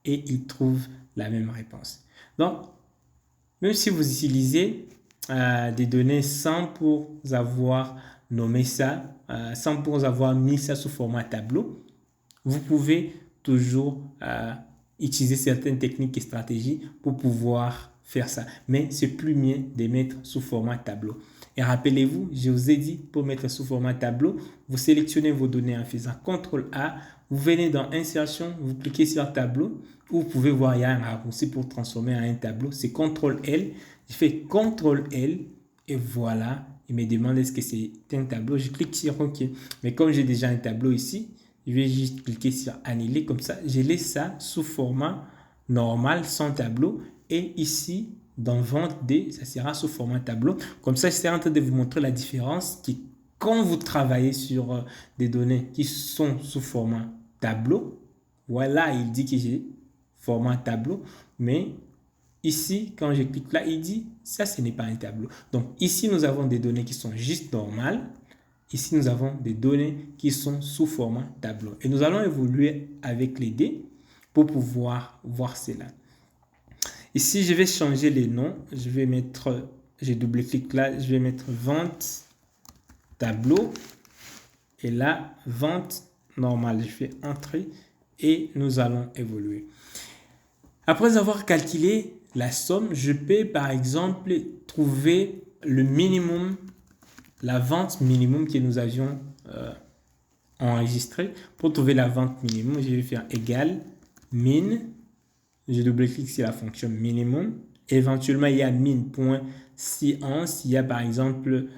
et il trouve la même réponse. Donc, même si vous utilisez des données sans pour avoir nommé ça, sans pour avoir mis ça sous format tableau, vous pouvez toujours utiliser certaines techniques et stratégies pour pouvoir faire ça. Mais c'est plus mieux de mettre sous format tableau. Et rappelez-vous, je vous ai dit, pour mettre sous format tableau, vous sélectionnez vos données en faisant CTRL A, vous venez dans Insertion, vous cliquez sur Tableau, ou vous pouvez voir, il y a un raccourci pour transformer en un tableau, c'est CTRL L. Je fais CTRL L et voilà, il me demande est-ce que c'est un tableau. Je clique sur OK. Mais comme j'ai déjà un tableau ici, je vais juste cliquer sur Annuler, comme ça, je laisse ça sous format normal, sans tableau. Et ici, dans Vente D, ça sera sous format tableau. Comme ça, je suis en train de vous montrer la différence qui, quand vous travaillez sur des données qui sont sous format tableau, voilà, il dit que j'ai format tableau, mais ici, quand je clique là, il dit ça, ce n'est pas un tableau. Donc ici, nous avons des données qui sont juste normales. Ici, nous avons des données qui sont sous format tableau. Et nous allons évoluer avec les dés pour pouvoir voir cela. Ici, je vais changer les noms. Je vais mettre, j'ai double-clic là, je vais mettre vente tableau. Et là, vente normale. Je fais Entrée et nous allons évoluer. Après avoir calculé la somme, je peux par exemple trouver le minimum, la vente minimum que nous avions enregistré. Pour trouver la vente minimum, je vais faire égal min. Je double-clique sur la fonction minimum. Éventuellement, il y a min.science. Il y a par exemple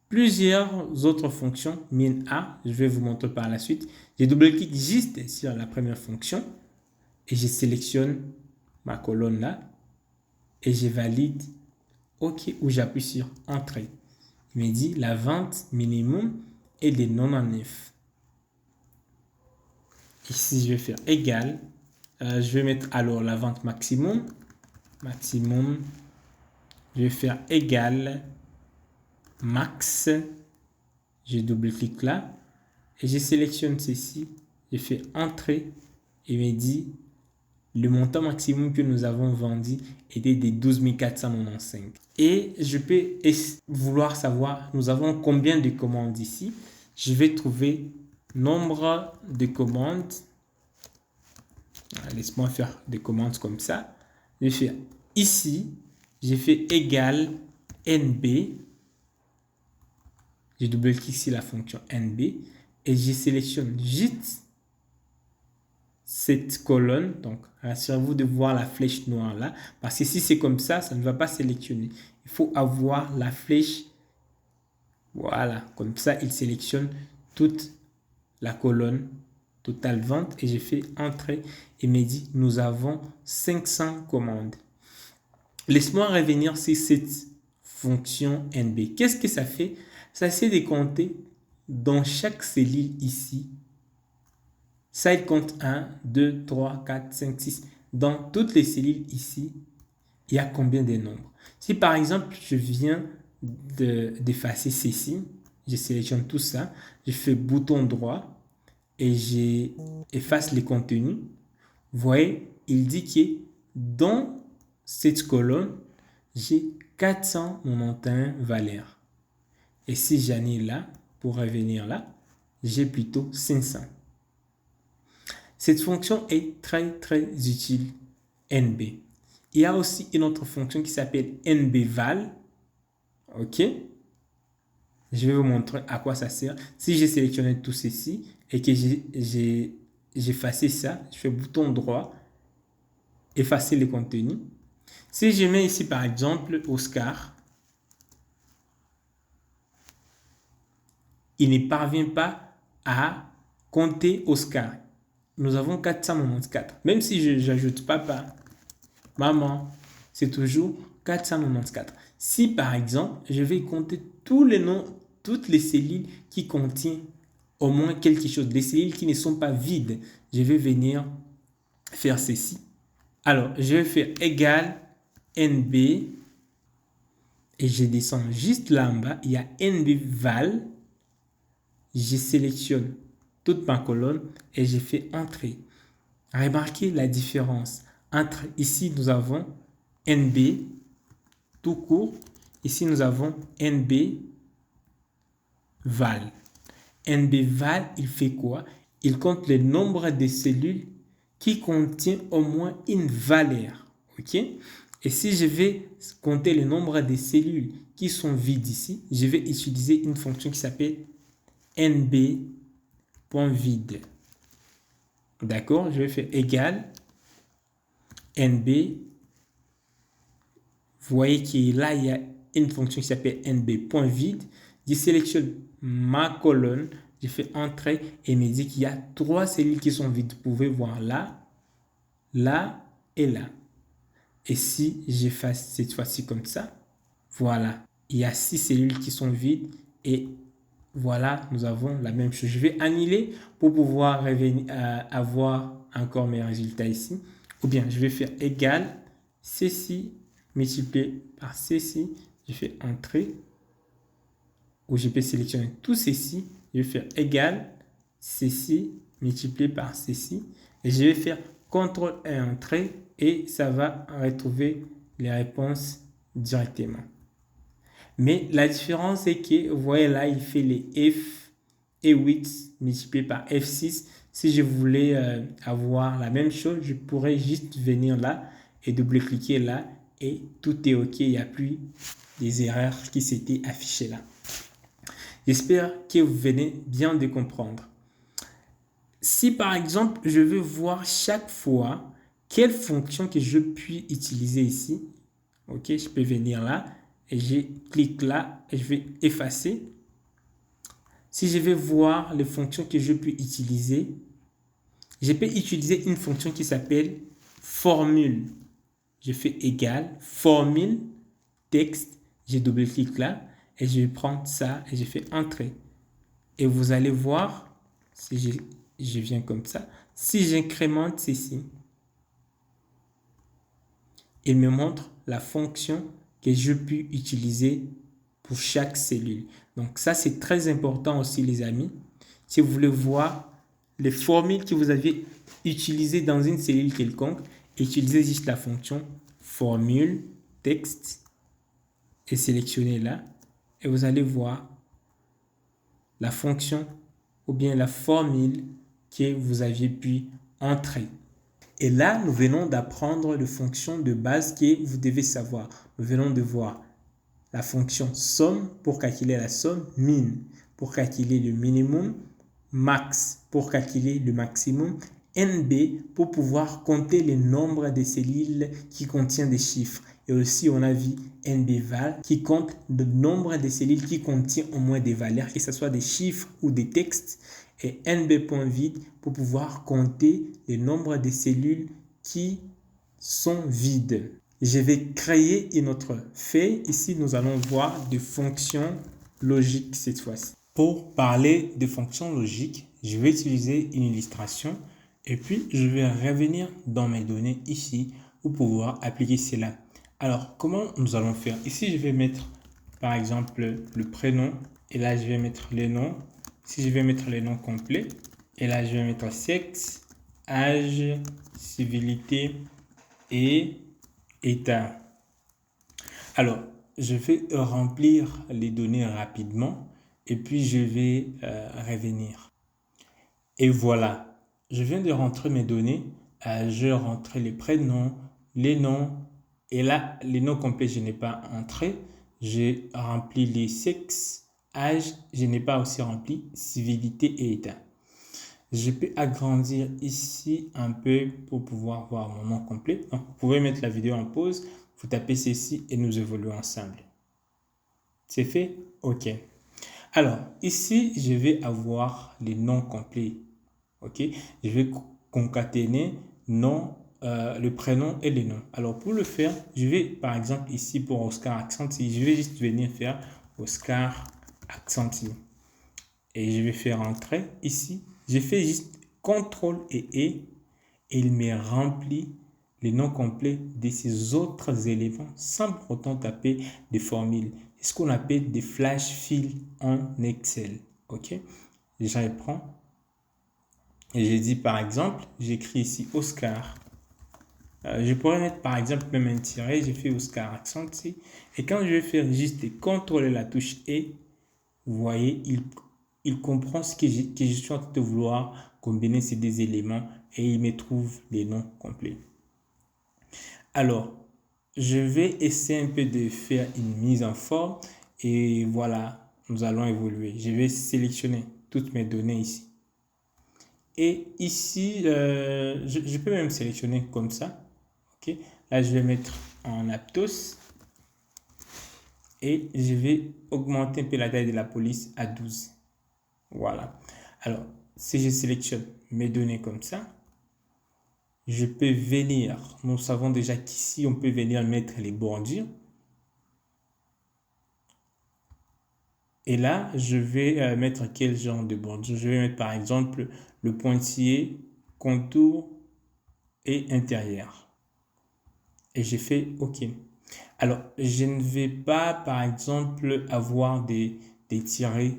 plusieurs autres fonctions. Min A, je vais vous montrer par la suite. Je double-clique juste sur la première fonction et je sélectionne ma colonne là et je valide OK ou j'appuie sur Entrée. Il me dit la vente minimum est de 99. Ici, je vais faire égal. Je vais mettre alors la vente maximum. Maximum. Je vais faire égal max. Je double-clique là et je sélectionne ceci. Je fais Entrée. Il me dit le montant maximum que nous avons vendu était de 12 495. Et je peux vouloir savoir, nous avons combien de commandes ici. Je vais trouver nombre de commandes. Laisse-moi faire des commandes comme ça. Je vais faire ici, j'ai fait égal NB. Je double-clique sur la fonction NB et je sélectionne juste cette colonne. Donc, rassurez-vous de voir la flèche noire là. Parce que si c'est comme ça ne va pas sélectionner. Il faut avoir la flèche. Voilà, comme ça, il sélectionne toute la colonne Total Vente et j'ai fait Entrée et me dit nous avons 500 commandes. Laisse-moi revenir sur cette fonction NB. Qu'est-ce que ça fait? Ça essaie de compter dans chaque cellule ici. Ça, il compte 1, 2, 3, 4, 5, 6. Dans toutes les cellules ici, il y a combien de nombres? Si par exemple, je viens d'effacer ceci, je sélectionne tout ça, je fais bouton droit et j'efface les contenus. Vous voyez, il dit que dans cette colonne, j'ai 491 valeurs. Et si j'annule là, pour revenir là, j'ai plutôt 500. Cette fonction est très utile, NB. Il y a aussi une autre fonction qui s'appelle NBVal. OK? Je vais vous montrer à quoi ça sert. Si j'ai sélectionné tout ceci et que j'ai effacé ça, je fais bouton droit, effacer le contenu. Si je mets ici par exemple Oscar, il ne parvient pas à compter Oscar. Nous avons 494. Même si je n'ajoute papa, maman, c'est toujours 494. Si par exemple, je vais compter tous les noms, toutes les cellules qui contiennent au moins quelque chose, des cellules qui ne sont pas vides, je vais venir faire ceci. Alors, je vais faire égal NB et je descends juste là en bas, il y a NBVal. Je sélectionne toute ma colonne et je fais entrer. Remarquez la différence entre ici nous avons NB tout court, ici nous avons NB val. NB val, il fait quoi? Il compte le nombre de cellules qui contient au moins une valeur. OK? Et si je vais compter le nombre de cellules qui sont vides ici, je vais utiliser une fonction qui s'appelle NB.vide. D'accord? Je vais faire égal NB. Vous voyez que là, il y a une fonction qui s'appelle NB.vide. Je sélectionne ma colonne, je fais entrer et il me dit qu'il y a 3 cellules qui sont vides. Vous pouvez voir là, là et là. Et si j'efface cette fois-ci comme ça, voilà, il y a 6 cellules qui sont vides et voilà, nous avons la même chose. Je vais annuler pour pouvoir revenir, avoir encore mes résultats ici. Ou bien, je vais faire égal ceci multiplié par ceci. Je fais entrer. Ou je peux sélectionner tout ceci. Je vais faire égal ceci multiplié par ceci. Et je vais faire CTRL et entrer. Et ça va retrouver les réponses directement. Mais la différence est que, vous voyez là, il fait les F8 multiplié par F6. Si je voulais avoir la même chose, je pourrais juste venir là et double-cliquer là et tout est OK. Il n'y a plus des erreurs qui s'étaient affichées là. J'espère que vous venez bien de comprendre. Si par exemple, je veux voir chaque fois quelle fonction que je puis utiliser ici, OK, je peux venir là. Et je clique là et je vais effacer. Si je vais voir les fonctions que je peux utiliser, je peux utiliser une fonction qui s'appelle formule. Je fais égal, formule, texte, je double-clique là et je vais prendre ça et je fais entrer. Et vous allez voir, si je viens comme ça, si j'incrémente ceci, il me montre la fonction que je peux utiliser pour chaque cellule. Donc ça, c'est très important aussi, les amis. Si vous voulez voir les formules que vous aviez utilisées dans une cellule quelconque, utilisez juste la fonction formule, texte, et sélectionnez là. Et vous allez voir la fonction ou bien la formule que vous aviez pu entrer. Et là, nous venons d'apprendre les fonctions de base que vous devez savoir. Nous venons de voir la fonction somme pour calculer la somme, min pour calculer le minimum, max pour calculer le maximum, NB pour pouvoir compter le nombre de cellules qui contient des chiffres. Et aussi, on a vu NBVal qui compte le nombre de cellules qui contient au moins des valeurs, que ce soit des chiffres ou des textes. Et NB.vide pour pouvoir compter le nombre de cellules qui sont vides. Je vais créer une autre feuille. Ici, nous allons voir des fonctions logiques cette fois-ci. Pour parler de fonctions logiques, je vais utiliser une illustration et puis je vais revenir dans mes données ici pour pouvoir appliquer cela. Alors, comment nous allons faire? Ici, je vais mettre par exemple le prénom et là, je vais mettre les noms. Si je vais mettre les noms complets et là, je vais mettre sexe, âge, civilité et état. Alors, je vais remplir les données rapidement et puis je vais revenir. Et voilà, je viens de rentrer mes données. Je rentre les prénoms, les noms. Et là, les noms complets, je n'ai pas entré. J'ai rempli les sexes, âge. Je n'ai pas aussi rempli civilité et état. Je peux agrandir ici un peu pour pouvoir voir mon nom complet. Donc, vous pouvez mettre la vidéo en pause. Vous tapez ceci et nous évoluons ensemble. C'est fait? OK. Alors, ici, je vais avoir les noms complets. OK? Je vais concaténer nom, le prénom et les noms. Alors, pour le faire, je vais, par exemple, ici, pour Oscar Accenti, je vais juste venir faire Oscar Accenti. Et je vais faire entrer ici. Je fais juste CTRL et il me remplit les noms complets de ces autres éléments sans pour autant taper des formules. C'est ce qu'on appelle des flash files en Excel. OK? Je reprends. Et j'ai dit par exemple, j'écris ici Oscar. Je pourrais mettre par exemple même un tiret. J'ai fait Oscar accent ici. Et quand je vais faire juste contrôler la touche E, vous voyez, il comprend ce que je suis en train de vouloir combiner ces deux éléments et il me trouve les noms complets. Alors, je vais essayer un peu de faire une mise en forme et voilà, nous allons évoluer. Je vais sélectionner toutes mes données ici. Et ici, je peux même sélectionner comme ça. Okay. Là, je vais mettre en Aptos et je vais augmenter un peu la taille de la police à 12. Voilà. Alors, si je sélectionne mes données comme ça, je peux venir. Nous savons déjà qu'ici, on peut venir mettre les bordures. Et là, je vais mettre quel genre de bordure? Je vais mettre par exemple le pointillé, contour et intérieur. Et j'ai fait OK. Alors, je ne vais pas, par exemple, avoir des tirets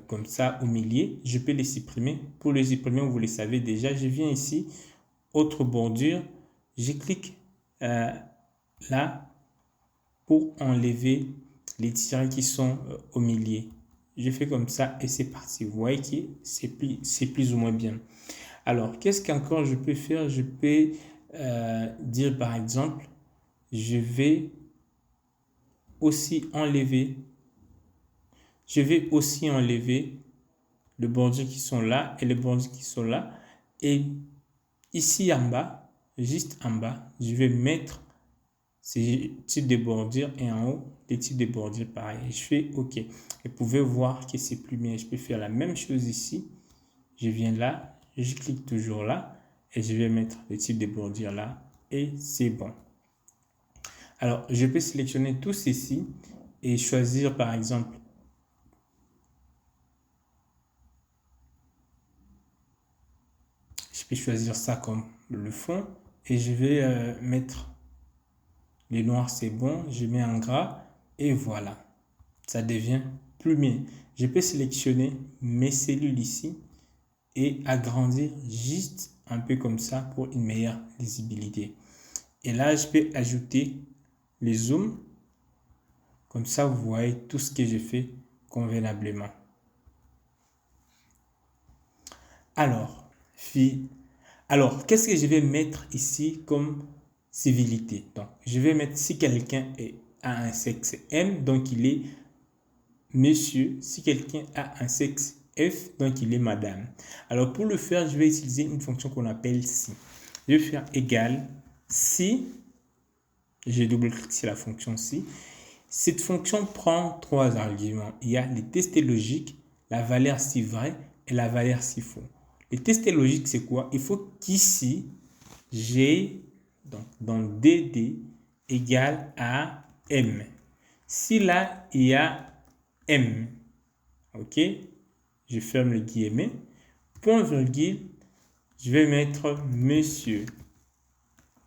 comme ça au milieu. Je peux les supprimer. Pour les supprimer, vous le savez déjà, je viens ici, autre bordure, je clique là pour enlever les tirets qui sont au milieu. Je fais comme ça et c'est parti. Vous voyez que c'est plus ou moins bien. Alors, qu'est-ce qu'encore je peux faire? Je peux dire par exemple, je vais aussi enlever les bordures qui sont là et les bordures qui sont là. Et ici en bas, juste en bas, je vais mettre ces types de bordures et en haut, des types de bordures pareil. Et je fais OK. Et vous pouvez voir que c'est plus bien. Je peux faire la même chose ici. Je viens là, je clique toujours là et je vais mettre le type de bordure là et c'est bon. Alors, je peux sélectionner tout ceci et choisir par exemple je peux choisir ça comme le fond et je vais mettre les noirs, c'est bon, je mets en gras et voilà, ça devient plus bien. Je peux sélectionner mes cellules ici et agrandir juste un peu comme ça pour une meilleure lisibilité. Et là, je peux ajouter les zooms. Comme ça, vous voyez tout ce que j'ai fait convenablement. Alors, qu'est-ce que je vais mettre ici comme civilité? Donc, je vais mettre si quelqu'un a un sexe M, donc il est monsieur. Si quelqu'un a un sexe F, donc il est madame. Alors, pour le faire, je vais utiliser une fonction qu'on appelle si. Je vais faire égal si, je double-clique sur la fonction si. Cette fonction prend trois arguments. Il y a les tests logiques, la valeur si vrai et la valeur si faux. Les tests logiques, c'est quoi? Il faut qu'ici, j'ai donc dans DD égale à M. Si là, il y a M, ok, je ferme le guillemet, point virgule, je vais mettre monsieur.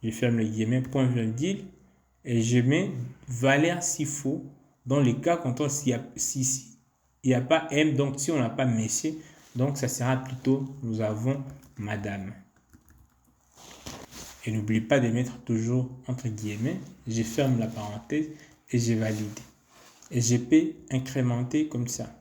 Je ferme le guillemet, point virgule, et je mets valeur si faux dans les cas quand s'il n'y a pas M, donc si on n'a pas monsieur, donc ça sera plutôt nous avons madame. Et n'oublie pas de mettre toujours entre guillemets, je ferme la parenthèse et je valide. Et je peux incrémenter comme ça.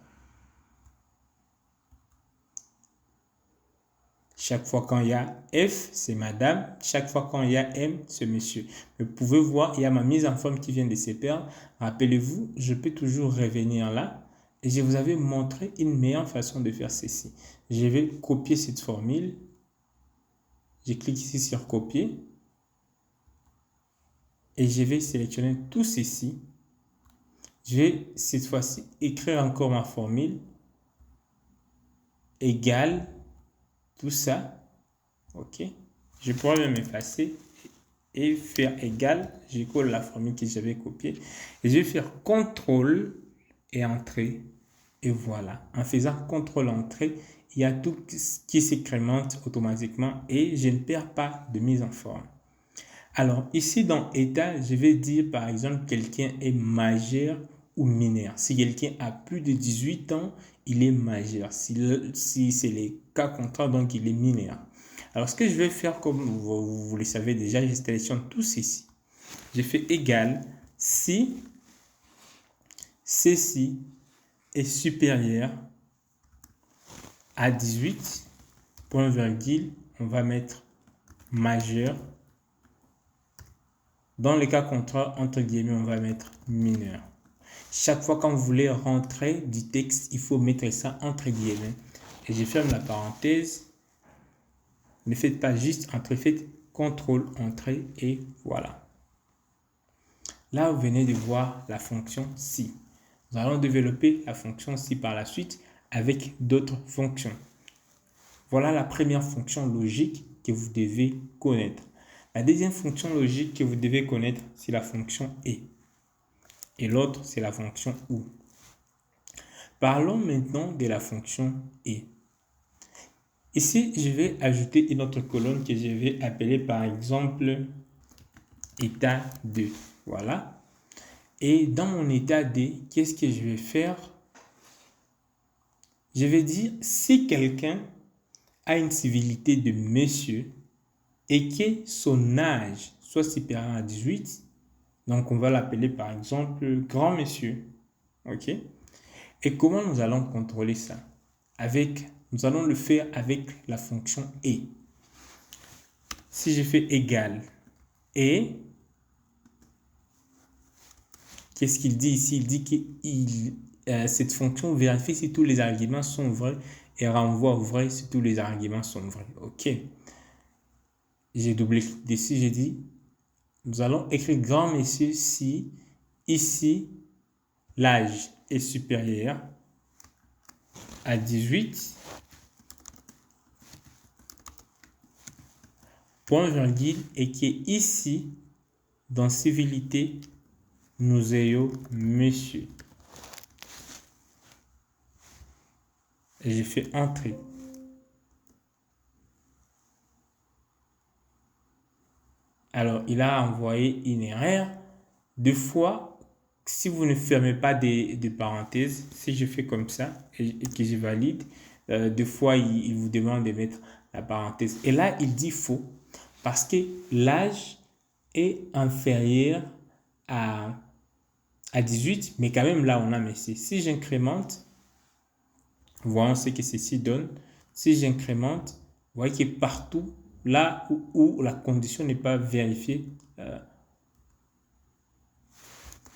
Chaque fois quand il y a F, c'est madame. Chaque fois quand il y a M, c'est monsieur. Vous pouvez voir, il y a ma mise en forme qui vient de se perdre. Rappelez-vous, je peux toujours revenir là. Et je vous avais montré une meilleure façon de faire ceci. Je vais copier cette formule. Je clique ici sur copier. Et je vais sélectionner tout ceci. Je vais cette fois-ci écrire encore ma formule. Égale tout ça. OK. Je pourrais même effacer et faire égal. Je colle la formule que j'avais copiée. Et je vais faire CTRL et Entrée. Et voilà. En faisant CTRL Entrée, il y a tout qui s'incrémente automatiquement et je ne perds pas de mise en forme. Alors, ici dans état, je vais dire par exemple quelqu'un est majeur ou mineur. Si quelqu'un a plus de 18 ans, il est majeur. Si c'est les cas contraires, donc il est mineur. Alors, ce que je vais faire, comme vous le savez déjà, je sélectionne tout ceci. Je fais égal si ceci est supérieur à 18, point virgule, on va mettre majeur. Dans les cas contraires, entre guillemets, on va mettre mineur. Chaque fois quand vous voulez rentrer du texte, il faut mettre ça entre guillemets. Et je ferme la parenthèse. Ne faites pas juste entrer, faites CTRL entrée et voilà. Là, vous venez de voir la fonction si. Nous allons développer la fonction si par la suite avec d'autres fonctions. Voilà la première fonction logique que vous devez connaître. La deuxième fonction logique que vous devez connaître, c'est la fonction et. Et l'autre, c'est la fonction ou. Parlons maintenant de la fonction et. Ici, je vais ajouter une autre colonne que je vais appeler par exemple état 2. Voilà. Et dans mon état D, qu'est-ce que je vais faire? Je vais dire si quelqu'un a une civilité de monsieur et que son âge soit supérieur à 18, donc on va l'appeler par exemple grand monsieur. OK? Et comment nous allons contrôler ça? Nous allons le faire avec la fonction et. Si je fais égal et, qu'est-ce qu'il dit ici? Il dit que cette fonction vérifie si tous les arguments sont vrais et renvoie vrai si tous les arguments sont vrais. OK. J'ai double-cliqué dessus, j'ai dit, nous allons écrire grand monsieur si ici l'âge est supérieur à 18, point virgule, et qui est ici, dans civilité, nous ayons monsieur. Et j'ai fait entrer. Alors, il a envoyé une erreur. Deux fois, si vous ne fermez pas de parenthèses, si je fais comme ça et que je valide, deux fois, il vous demande de mettre la parenthèse. Et là, il dit faux parce que l'âge est inférieur à 18, mais quand même, là, on a merci. Si j'incrémente, voyons ce que ceci donne. Si j'incrémente, vous voyez que partout, là où la condition n'est pas vérifiée,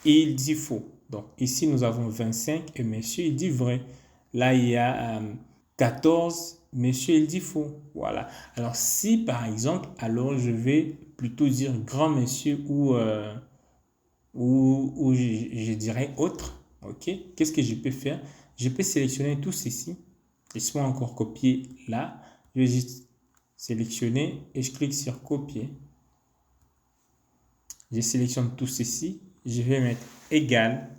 il dit faux. Donc ici, nous avons 25 et monsieur, il dit vrai. Là, il y a 14, monsieur, il dit faux. Voilà. Alors si, par exemple, alors je vais plutôt dire grand monsieur ou je dirais autre. OK. Qu'est-ce que je peux faire? Je peux sélectionner tout ceci. Laisse-moi encore copier là. Je vais juste sélectionner et je clique sur copier. Je sélectionne tout ceci. Je vais mettre égal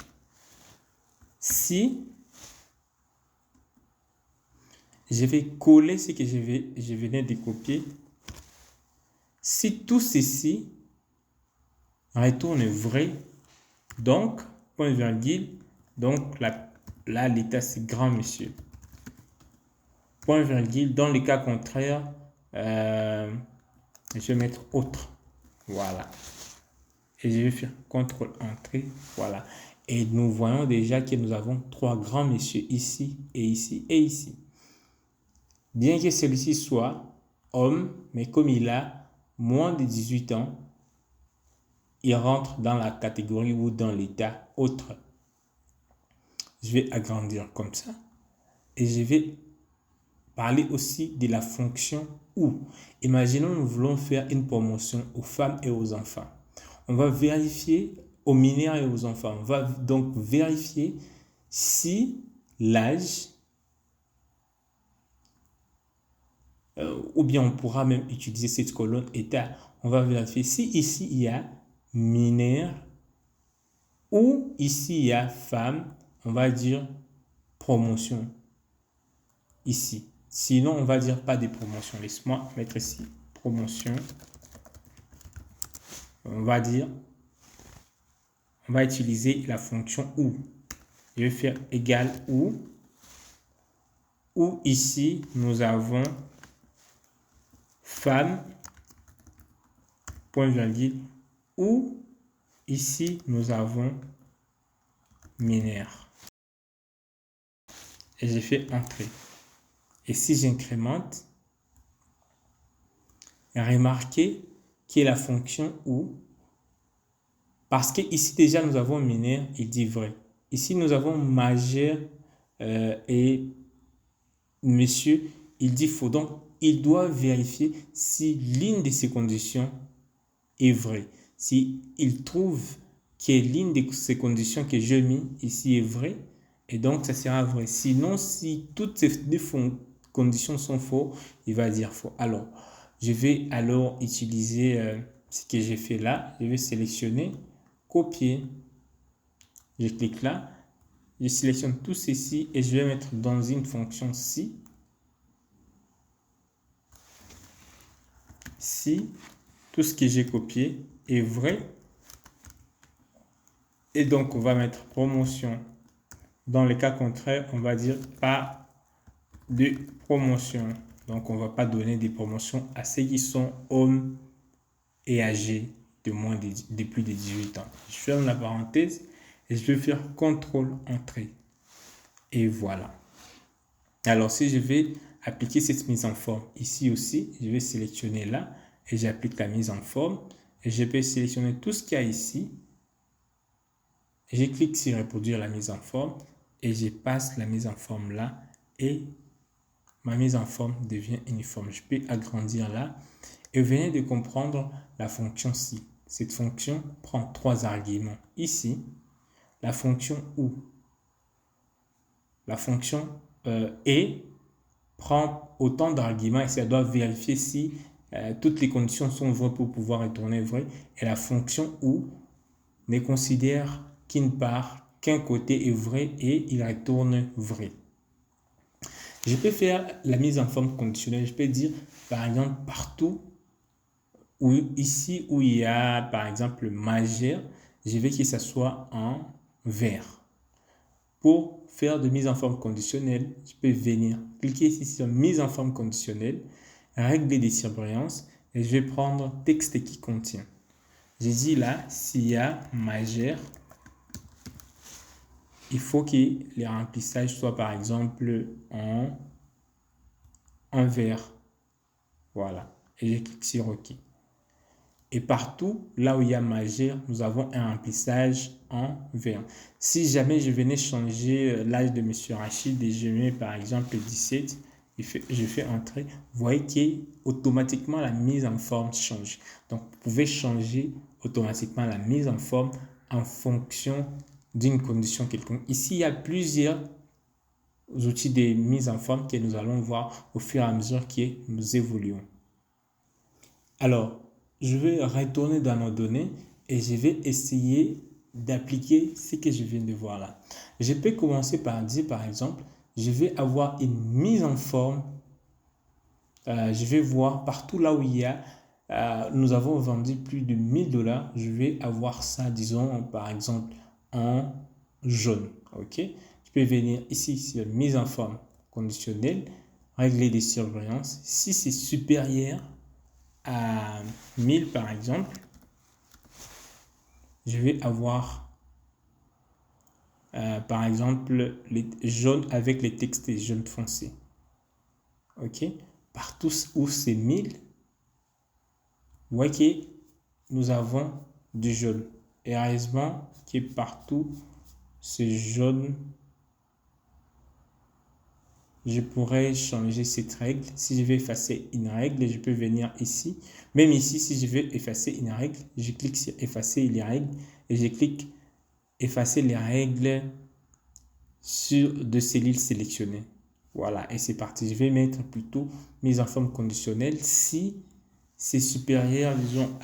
si je vais coller ce que je venais de copier. Si tout ceci retourne vrai, donc, point virgule, donc là l'état c'est grand monsieur. Point virgule, dans le cas contraire, je vais mettre autre. Voilà. et je vais faire CTRL entrée, voilà. Et nous voyons déjà que nous avons 3 grands messieurs ici et ici et ici. Bien que celui-ci soit homme, mais comme il a moins de 18 ans, il rentre dans la catégorie ou dans l'état autre. Je vais agrandir comme ça et je vais parler aussi de la fonction ou. Imaginons nous voulons faire une promotion aux femmes et aux enfants. On va vérifier aux mineurs et aux enfants. On va donc vérifier si l'âge, ou bien on pourra même utiliser cette colonne état. On va vérifier si ici il y a mineur ou ici il y a femme. On va dire promotion ici. Sinon, on va dire pas de promotion. Laisse-moi mettre ici promotion. On va dire, on va utiliser la fonction ou. Je vais faire égal ou. Ou ici, nous avons femme, point virgule. Ou ici, nous avons mineur. Et j'ai fait entrée. Et si j'incrémente, remarquez que la fonction ou, parce que ici déjà nous avons mineur, il dit vrai. Ici nous avons majeur et monsieur, il dit faux. Donc il doit vérifier si l'une de ces conditions est vraie. Si il trouve que l'une de ces conditions que j'ai mis ici est vraie, et donc ça sera vrai. Sinon, si toutes ces deux conditions sont fausses, il va dire faux. Alors, je vais alors utiliser ce que j'ai fait là. Je vais sélectionner, copier. Je clique là. Je sélectionne tout ceci et je vais mettre dans une fonction si. Si tout ce que j'ai copié est vrai. Et donc, on va mettre promotion. Dans le cas contraire, on va dire pas de promotion. Donc, on ne va pas donner des promotions à ceux qui sont hommes et âgés de plus de 18 ans. Je ferme la parenthèse et je vais faire CTRL entrée. Et voilà. Alors, si je vais appliquer cette mise en forme ici aussi, je vais sélectionner là et j'applique la mise en forme. Et je peux sélectionner tout ce qu'il y a ici. Je clique sur reproduire la mise en forme et je passe la mise en forme là et ma mise en forme devient uniforme. Je peux agrandir là et vous venez de comprendre la fonction si. Cette fonction prend 3 arguments. Ici, la fonction ou. La fonction et prend autant d'arguments et ça doit vérifier si toutes les conditions sont vraies pour pouvoir retourner vrai. Et la fonction ou ne considère qu'une part, qu'un côté est vrai et il retourne vrai. Je peux faire la mise en forme conditionnelle. Je peux dire, par exemple, partout où ici où il y a, par exemple, majeur, je veux que ça soit en vert. Pour faire de mise en forme conditionnelle, je peux venir cliquer ici sur mise en forme conditionnelle, régler des surbrillance et je vais prendre texte qui contient. J'ai dit là, s'il y a majeur, il faut que les remplissages soient par exemple en vert. Voilà. Et je clique sur OK. Et partout, là où il y a majeur, nous avons un remplissage en vert. Si jamais je venais changer l'âge de M. Rachid et je mets par exemple 17, je fais entrer, vous voyez qu'automatiquement la mise en forme change. Donc, vous pouvez changer automatiquement la mise en forme en fonction d'une condition quelconque. Ici, il y a plusieurs outils de mise en forme que nous allons voir au fur et à mesure que nous évoluons. Alors, je vais retourner dans nos données et je vais essayer d'appliquer ce que je viens de voir là. Je peux commencer par dire, par exemple, je vais avoir une mise en forme. Je vais voir partout là où il y a, nous avons vendu plus de 1000 $. Je vais avoir ça, disons, par exemple, en jaune. OK? Je peux venir ici sur mise en forme conditionnelle, régler des surveillances. Si c'est supérieur à 1000 par exemple, je vais avoir par exemple les jaunes avec les textes jaune foncé. Ok, partout où c'est 1000, vous voyez que nous avons du jaune. Et heureusement que partout c'est jaune, je pourrais changer cette règle. Si je vais effacer une règle, je peux venir ici. Même ici, si je veux effacer une règle, je clique sur effacer les règles et je clique effacer les règles sur deux cellules sélectionnées. Voilà, et c'est parti. Je vais mettre plutôt mise en forme conditionnelle si c'est supérieur, disons,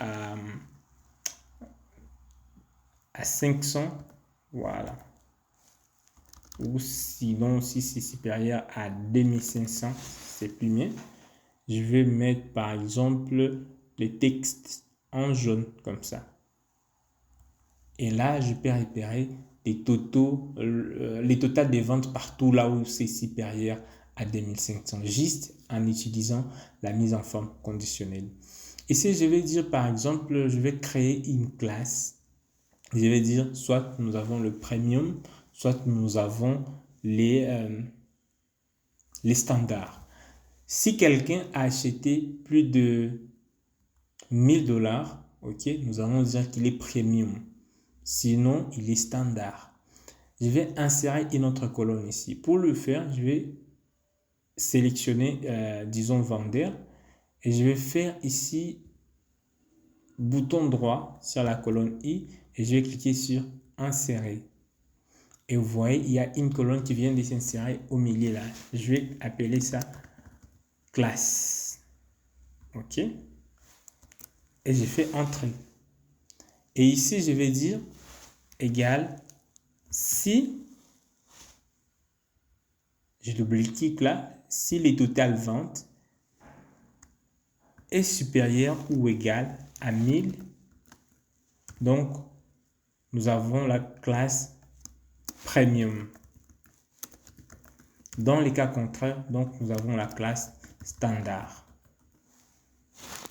à 500. Voilà. Ou sinon, si c'est supérieur à 2500, c'est plus bien. Je vais mettre par exemple les textes en jaune comme ça. Et là, je peux repérer les totales des ventes partout là où c'est supérieur à 2500, juste en utilisant la mise en forme conditionnelle. Ici, je vais dire par exemple, je vais créer une classe. Je vais dire soit nous avons le premium, soit nous avons les standards. Si quelqu'un a acheté plus de 1000$, ok, nous allons dire qu'il est premium. Sinon, il est standard. Je vais insérer une autre colonne ici. Pour le faire, je vais sélectionner, disons, vendeur. Et je vais faire ici, bouton droit sur la colonne I. Et je vais cliquer sur insérer. Et vous voyez, il y a une colonne qui vient de s'insérer au milieu là. Je vais appeler ça classe. OK. Et je fais entrer. Et ici, je vais dire égal si, je double-clique là, si les totales ventes est supérieur ou égal à 1000, donc nous avons la classe premium. Dans les cas contraires, donc nous avons la classe standard.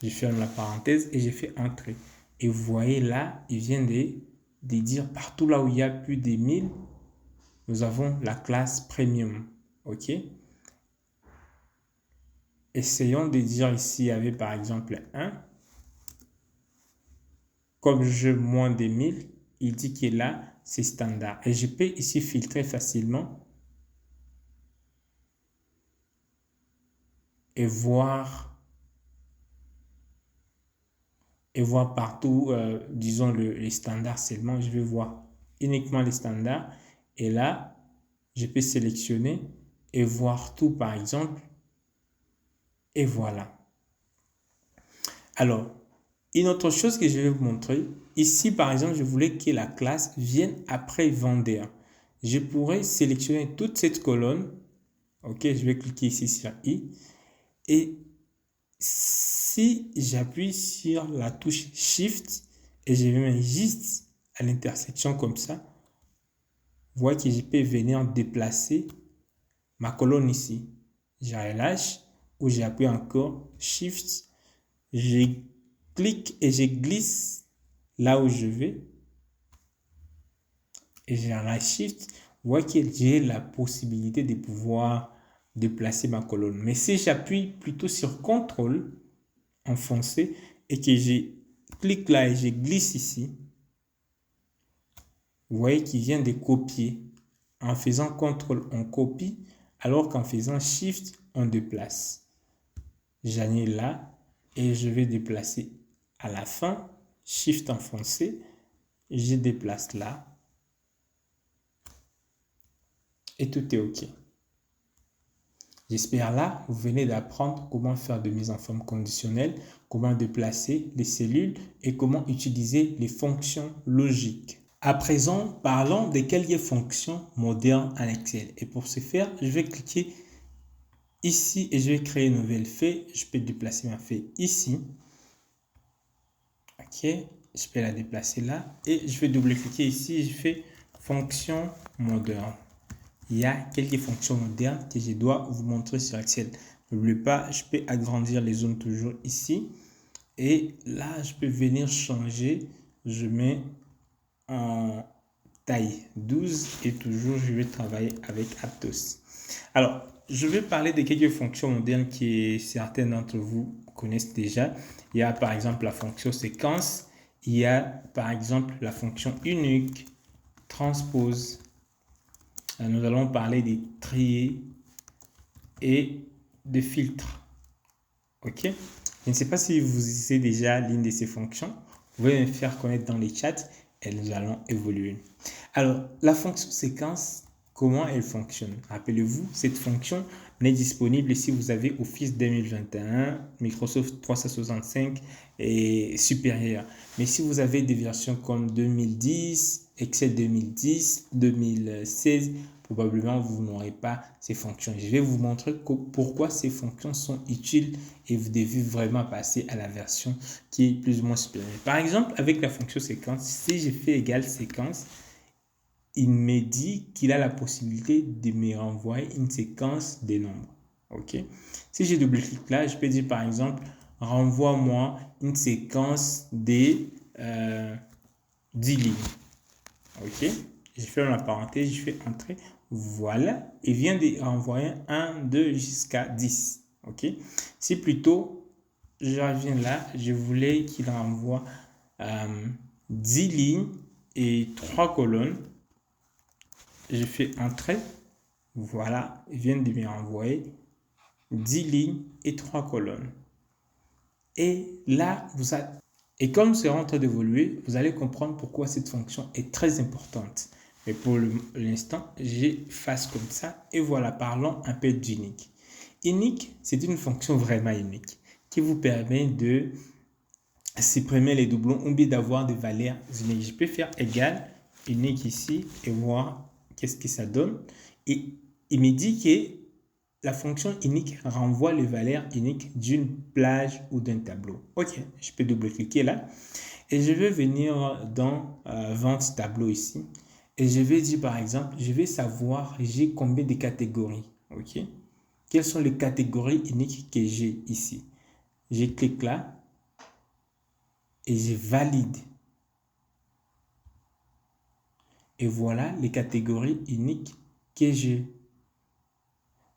Je ferme la parenthèse et je fais entrer. Et vous voyez là, il vient de dire partout là où il y a plus de 1000, nous avons la classe premium. OK? Essayons de dire ici, il y avait par exemple 1. Comme je moins de 1000, il dit que là, c'est standard. Et je peux ici filtrer facilement et voir partout, disons, les standards seulement. Je vais voir uniquement les standards. Et là, je peux sélectionner et voir tout, par exemple. Et voilà. Alors, une autre chose que je vais vous montrer. Ici, par exemple, je voulais que la classe vienne après vendeur. Je pourrais sélectionner toute cette colonne. OK, je vais cliquer ici sur I. Et si j'appuie sur la touche Shift et je vais mettre juste à l'intersection comme ça, vous voyez que je peux venir déplacer ma colonne ici. Je relâche ou j'appuie encore Shift, je clique et je glisse là où je vais et je relâche Shift. Vous voyez que j'ai la possibilité de pouvoir déplacer ma colonne. Mais si j'appuie plutôt sur CTRL enfoncé et que je clique là et je glisse ici, vous voyez qu'il vient de copier. En faisant CTRL, on copie, alors qu'en faisant SHIFT, on déplace. J'annule là et je vais déplacer à la fin, SHIFT enfoncé, je déplace là et tout est OK. J'espère là, vous venez d'apprendre comment faire de mise en forme conditionnelle, comment déplacer les cellules et comment utiliser les fonctions logiques. À présent, parlons de quelques fonctions modernes en Excel. Et pour ce faire, je vais cliquer ici et je vais créer une nouvelle feuille. Je peux déplacer ma feuille ici. OK, je peux la déplacer là. Et je vais double-cliquer ici. Je fais fonction moderne. Il y a quelques fonctions modernes que je dois vous montrer sur Excel. N'oubliez pas, je peux agrandir les zones toujours ici. Et là, je peux venir changer. Je mets en taille 12 et toujours je vais travailler avec Aptos. Alors, je vais parler de quelques fonctions modernes que certains d'entre vous connaissent déjà. Il y a par exemple la fonction séquence, il y a par exemple la fonction unique, transpose. Nous allons parler des trier et de filtres. Ok? Je ne sais pas si vous utilisez déjà l'une de ces fonctions. Vous pouvez me faire connaître dans les chats et nous allons évoluer. Alors, la fonction séquence, comment elle fonctionne? Rappelez-vous, cette fonction n'est disponible si vous avez Office 2021, Microsoft 365 et supérieur. Mais si vous avez des versions comme 2010, Excel 2010, 2016, probablement vous n'aurez pas ces fonctions. Je vais vous montrer pourquoi ces fonctions sont utiles et vous devez vraiment passer à la version qui est plus ou moins supérieure. Par exemple, avec la fonction séquence, si je fais égal séquence, il me dit qu'il a la possibilité de me renvoyer une séquence des nombres. Ok. Si je double-clique là, je peux dire par exemple, renvoie-moi une séquence des 10 lignes. Ok. Je ferme la parenthèse, je fais entrer. Voilà. Il vient de renvoyer 1, 2 jusqu'à 10. Ok. Si plutôt, je reviens là, je voulais qu'il renvoie 10 lignes et 3 colonnes. Je fais entrer. Voilà, il vient de me renvoyer 10 lignes et 3 colonnes. Et là, et comme c'est en train d'évoluer, vous allez comprendre pourquoi cette fonction est très importante. Mais pour l'instant, j'efface comme ça. Et voilà, parlons un peu d'unique. Unique, c'est une fonction vraiment unique qui vous permet de supprimer les doublons ou bien d'avoir des valeurs uniques. Je peux faire égal unique ici et voir qu'est-ce que ça donne. Et il me dit que la fonction unique renvoie les valeurs uniques d'une plage ou d'un tableau. Ok, je peux double-cliquer là. Et je vais venir dans vente tableau ici. Et je vais dire par exemple, je vais savoir j'ai combien de catégories. Ok, quelles sont les catégories uniques que j'ai ici. Je clique là et je valide. Et voilà les catégories uniques que j'ai.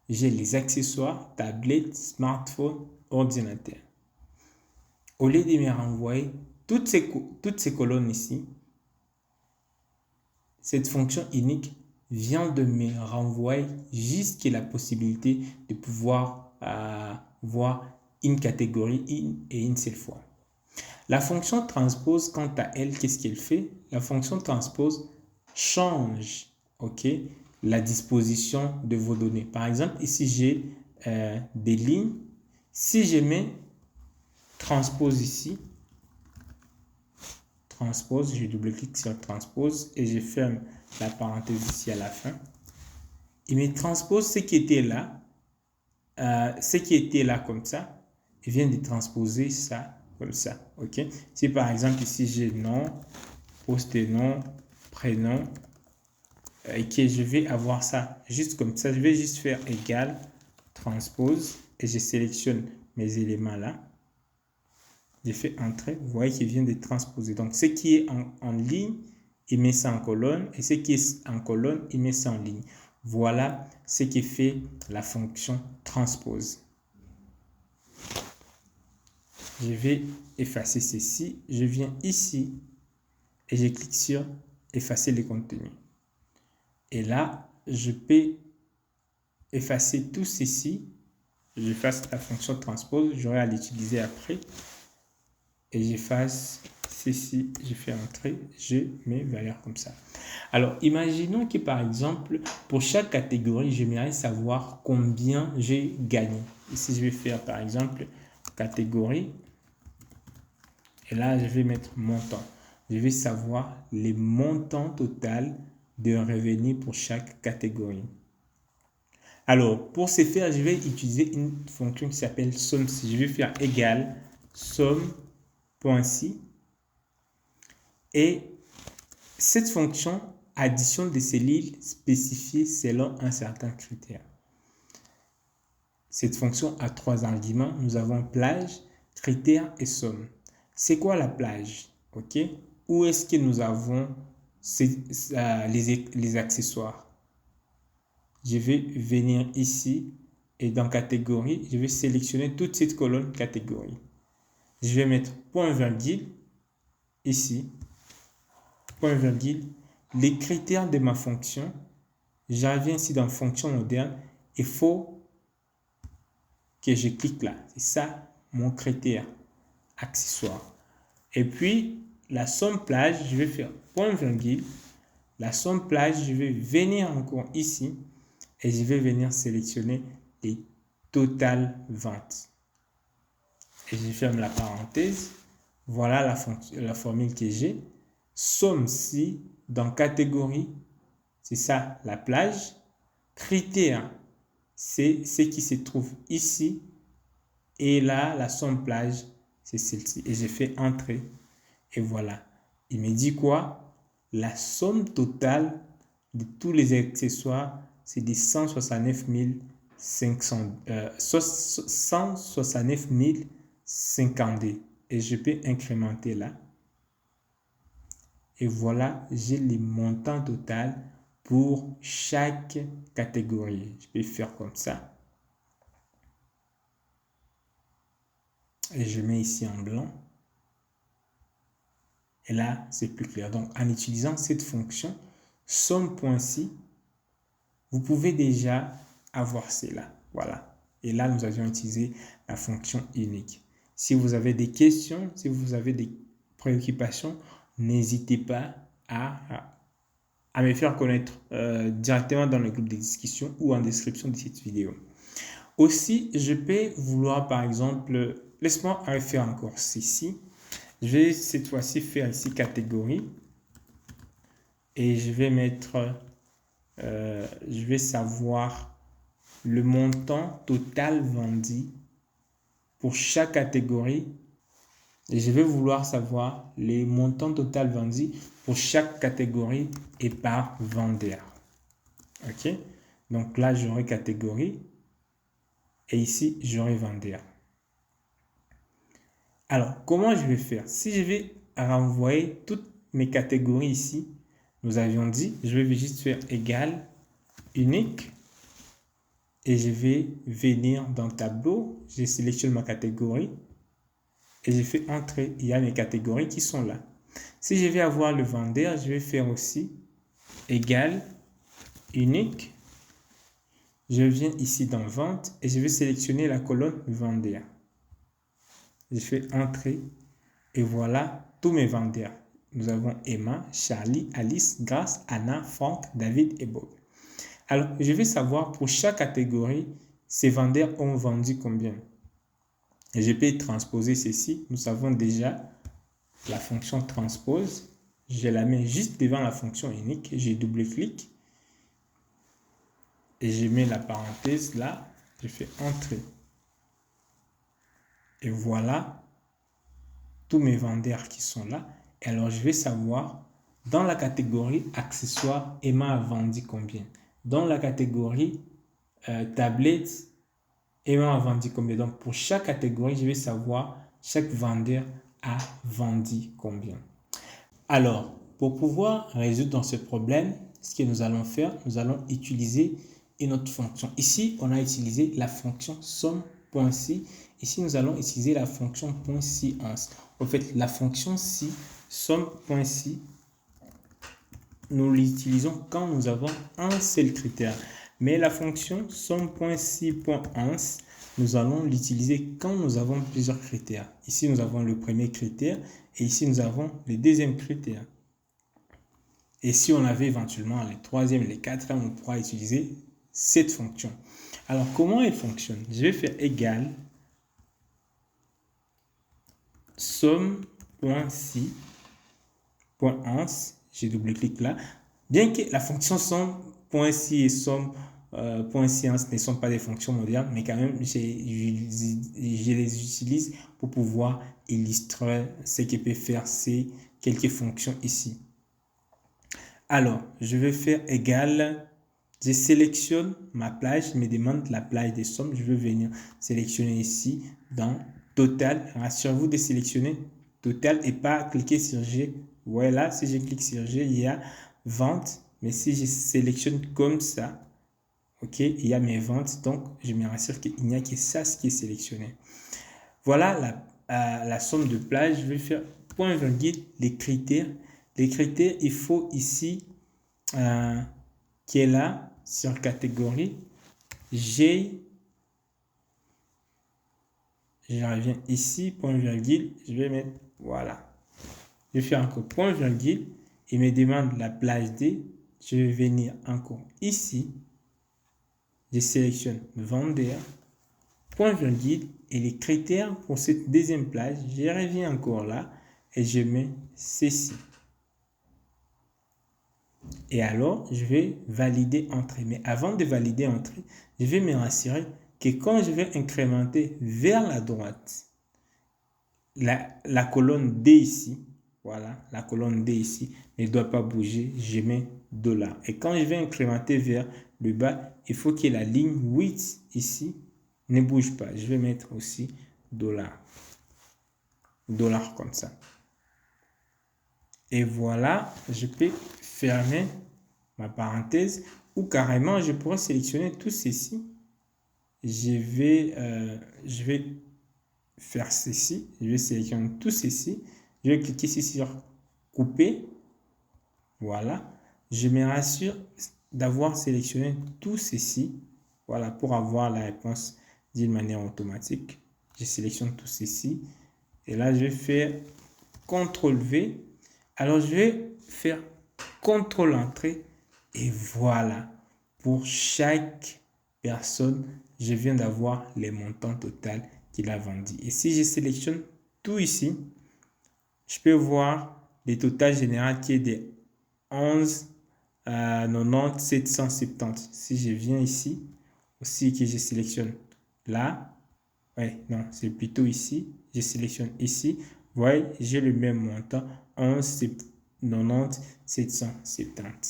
J'ai les accessoires, tablettes, smartphone, ordinateur. Au lieu de me renvoyer toutes ces colonnes ici, cette fonction unique vient de me renvoyer juste la possibilité de pouvoir voir une catégorie et une seule fois. La fonction transpose, quant à elle, qu'est-ce qu'elle fait? La fonction transpose change, ok, la disposition de vos données. Par exemple, ici, j'ai des lignes. Si je mets transpose ici, transpose, je double-clique sur transpose et je ferme la parenthèse ici à la fin. Il me transpose ce qui était là, comme ça. Il vient de transposer ça comme ça, ok. Si par exemple ici j'ai nom, post-nom, prénom, et que je vais avoir ça juste comme ça, je vais juste faire égal, transpose, et je sélectionne mes éléments là. Je fais entrer, vous voyez qu'il vient de transposer. Donc, ce qui est en ligne, il met ça en colonne, et ce qui est en colonne, il met ça en ligne. Voilà ce qui fait la fonction transpose. Je vais effacer ceci. Je viens ici et je clique sur effacer les contenus. Et là, je peux effacer tout ceci. J'efface la fonction transpose. J'aurai à l'utiliser après. Et j'efface ceci. Je fais entrer. Je mets valeur comme ça. Alors, imaginons que par exemple, pour chaque catégorie, j'aimerais savoir combien j'ai gagné. Ici, je vais faire par exemple catégorie. Et là, je vais mettre montant. Je vais savoir les montants total de revenus pour chaque catégorie. Alors, pour ce faire, je vais utiliser une fonction qui s'appelle somme. Si je vais faire égal somme.si. Et cette fonction additionne des cellules spécifiées selon un certain critère. Cette fonction a 3 arguments. Nous avons plage, critère et somme. C'est quoi la plage? Ok. Où est-ce que nous avons les accessoires. Je vais venir ici et dans catégorie, je vais sélectionner toute cette colonne catégorie. Je vais mettre point virgule ici, point virgule, les critères de ma fonction. Je reviens ici dans fonction moderne. Il faut que je clique là. C'est ça mon critère accessoire. Et puis la somme plage, je vais faire point virgule. La somme plage, je vais venir encore ici et je vais venir sélectionner les totales ventes. Et je ferme la parenthèse. Voilà la formule que j'ai. Somme si dans catégorie, c'est ça la plage. Critère, c'est ce qui se trouve ici. Et là, la somme plage, c'est celle-ci. Et j'ai fait entrer. Et voilà. Il me dit quoi? La somme totale de tous les accessoires, c'est des 169 052. Et je peux incrémenter là. Et voilà, j'ai les montants total pour chaque catégorie. Je peux faire comme ça. Et je mets ici en blanc. Et là, c'est plus clair. Donc, en utilisant cette fonction, somme.si, vous pouvez déjà avoir cela. Voilà. Et là, nous avions utilisé la fonction unique. Si vous avez des questions, si vous avez des préoccupations, n'hésitez pas à me faire connaître directement dans le groupe de discussion ou en description de cette vidéo. Aussi, je peux vouloir, par exemple, laisse-moi refaire encore ceci. Je vais cette fois-ci faire ici catégorie et je vais mettre, je vais savoir le montant total vendu pour chaque catégorie et je vais vouloir savoir les montants total vendus pour chaque catégorie et par vendeur. Ok, donc là j'aurai catégorie et ici j'aurai vendeur. Alors, comment je vais faire? Si je vais renvoyer toutes mes catégories ici, nous avions dit, je vais juste faire égal, unique, et je vais venir dans le tableau, je sélectionne ma catégorie, et je fais entrer, il y a mes catégories qui sont là. Si je vais avoir le vendeur, je vais faire aussi égal, unique, je viens ici dans vente, et je vais sélectionner la colonne vendeur. Je fais entrer et voilà tous mes vendeurs. Nous avons Emma, Charlie, Alice, Grace, Anna, Franck, David et Bob. Alors, je vais savoir pour chaque catégorie, ces vendeurs ont vendu combien. Et je peux transposer ceci. Nous savons déjà la fonction transpose. Je la mets juste devant la fonction unique. Je double-clique et je mets la parenthèse là. Je fais entrer. Et voilà tous mes vendeurs qui sont là. Et alors, je vais savoir dans la catégorie accessoires, Emma a vendu combien. Dans la catégorie tablette, Emma a vendu combien. Donc, pour chaque catégorie, je vais savoir chaque vendeur a vendu combien. Alors, pour pouvoir résoudre ce problème, ce que nous allons faire, nous allons utiliser une autre fonction. Ici, on a utilisé la fonction somme.si. Ici, nous allons utiliser la fonction .science. En fait, la fonction si, somme.si, nous l'utilisons quand nous avons un seul critère. Mais la fonction somme.si.ans, nous allons l'utiliser quand nous avons plusieurs critères. Ici, nous avons le premier critère et ici, nous avons le deuxième critère. Et si on avait éventuellement les troisième et les quatrième, on pourra utiliser cette fonction. Alors, comment elle fonctionne? Je vais faire égal somme.si.ans, je double-clique là. Bien que la fonction somme.si et somme.science ne sont pas des fonctions modernes, mais quand même, je les utilise pour pouvoir illustrer ce que peut faire ces quelques fonctions ici. Alors, je vais faire égal, je sélectionne ma plage, il me demande la plage des sommes, je vais venir sélectionner ici dans total. Rassurez-vous de sélectionner total et pas cliquer sur G Voilà, si je clique sur G, il y a vente. Mais si je sélectionne comme ça, ok, il y a mes ventes. Donc, je me rassure qu'il n'y a que ça ce qui est sélectionné. Voilà la somme de plages. Je vais faire point virgule, les critères. Les critères, il faut ici qui est là sur catégorie. Je reviens ici, point virgule, je vais mettre, voilà. Je fais encore point virgule, il me demande la plage D. Je vais venir encore ici, je sélectionne vendeur, point virgule, et les critères pour cette deuxième plage, je reviens encore là, et je mets ceci. Et alors, je vais valider entrée. Mais avant de valider entrée, je vais me rassurer que quand je vais incrémenter vers la droite, la colonne D ici, voilà, la colonne D ici ne doit pas bouger, je mets $. Et quand je vais incrémenter vers le bas, il faut que la ligne 8 ici ne bouge pas. Je vais mettre aussi $. $, comme ça. Et voilà, je peux fermer ma parenthèse ou carrément je pourrais sélectionner tout ceci. Je vais faire ceci, je vais sélectionner tout ceci, je vais cliquer ici sur couper, voilà, je me rassure d'avoir sélectionné tout ceci, voilà, pour avoir la réponse d'une manière automatique. Je sélectionne tout ceci et là je vais faire CTRL V. Alors je vais faire CTRL entrée et voilà, pour chaque personne je viens d'avoir les montants total qu'il a vendu. Et si je sélectionne tout ici, je peux voir le total général qui est de 11 90 770. Si je viens ici, aussi que je sélectionne là, ouais, non, c'est plutôt ici, je sélectionne ici, vous voyez, j'ai le même montant, 11 90 770.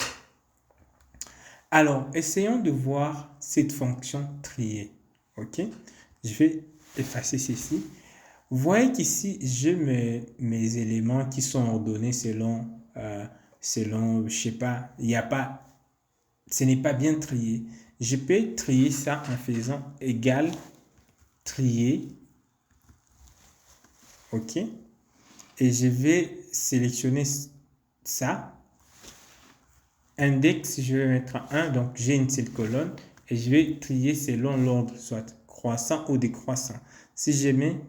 Alors, essayons de voir cette fonction trier. Ok, je vais effacer ceci. Vous voyez qu'ici, j'ai mes éléments qui sont ordonnés selon, je sais pas, il n'y a pas, ce n'est pas bien trié. Je peux trier ça en faisant égal trier. Ok, et je vais sélectionner ça. Index, je vais mettre 1, donc j'ai une seule colonne et je vais trier selon l'ordre, soit croissant ou décroissant. Si je mets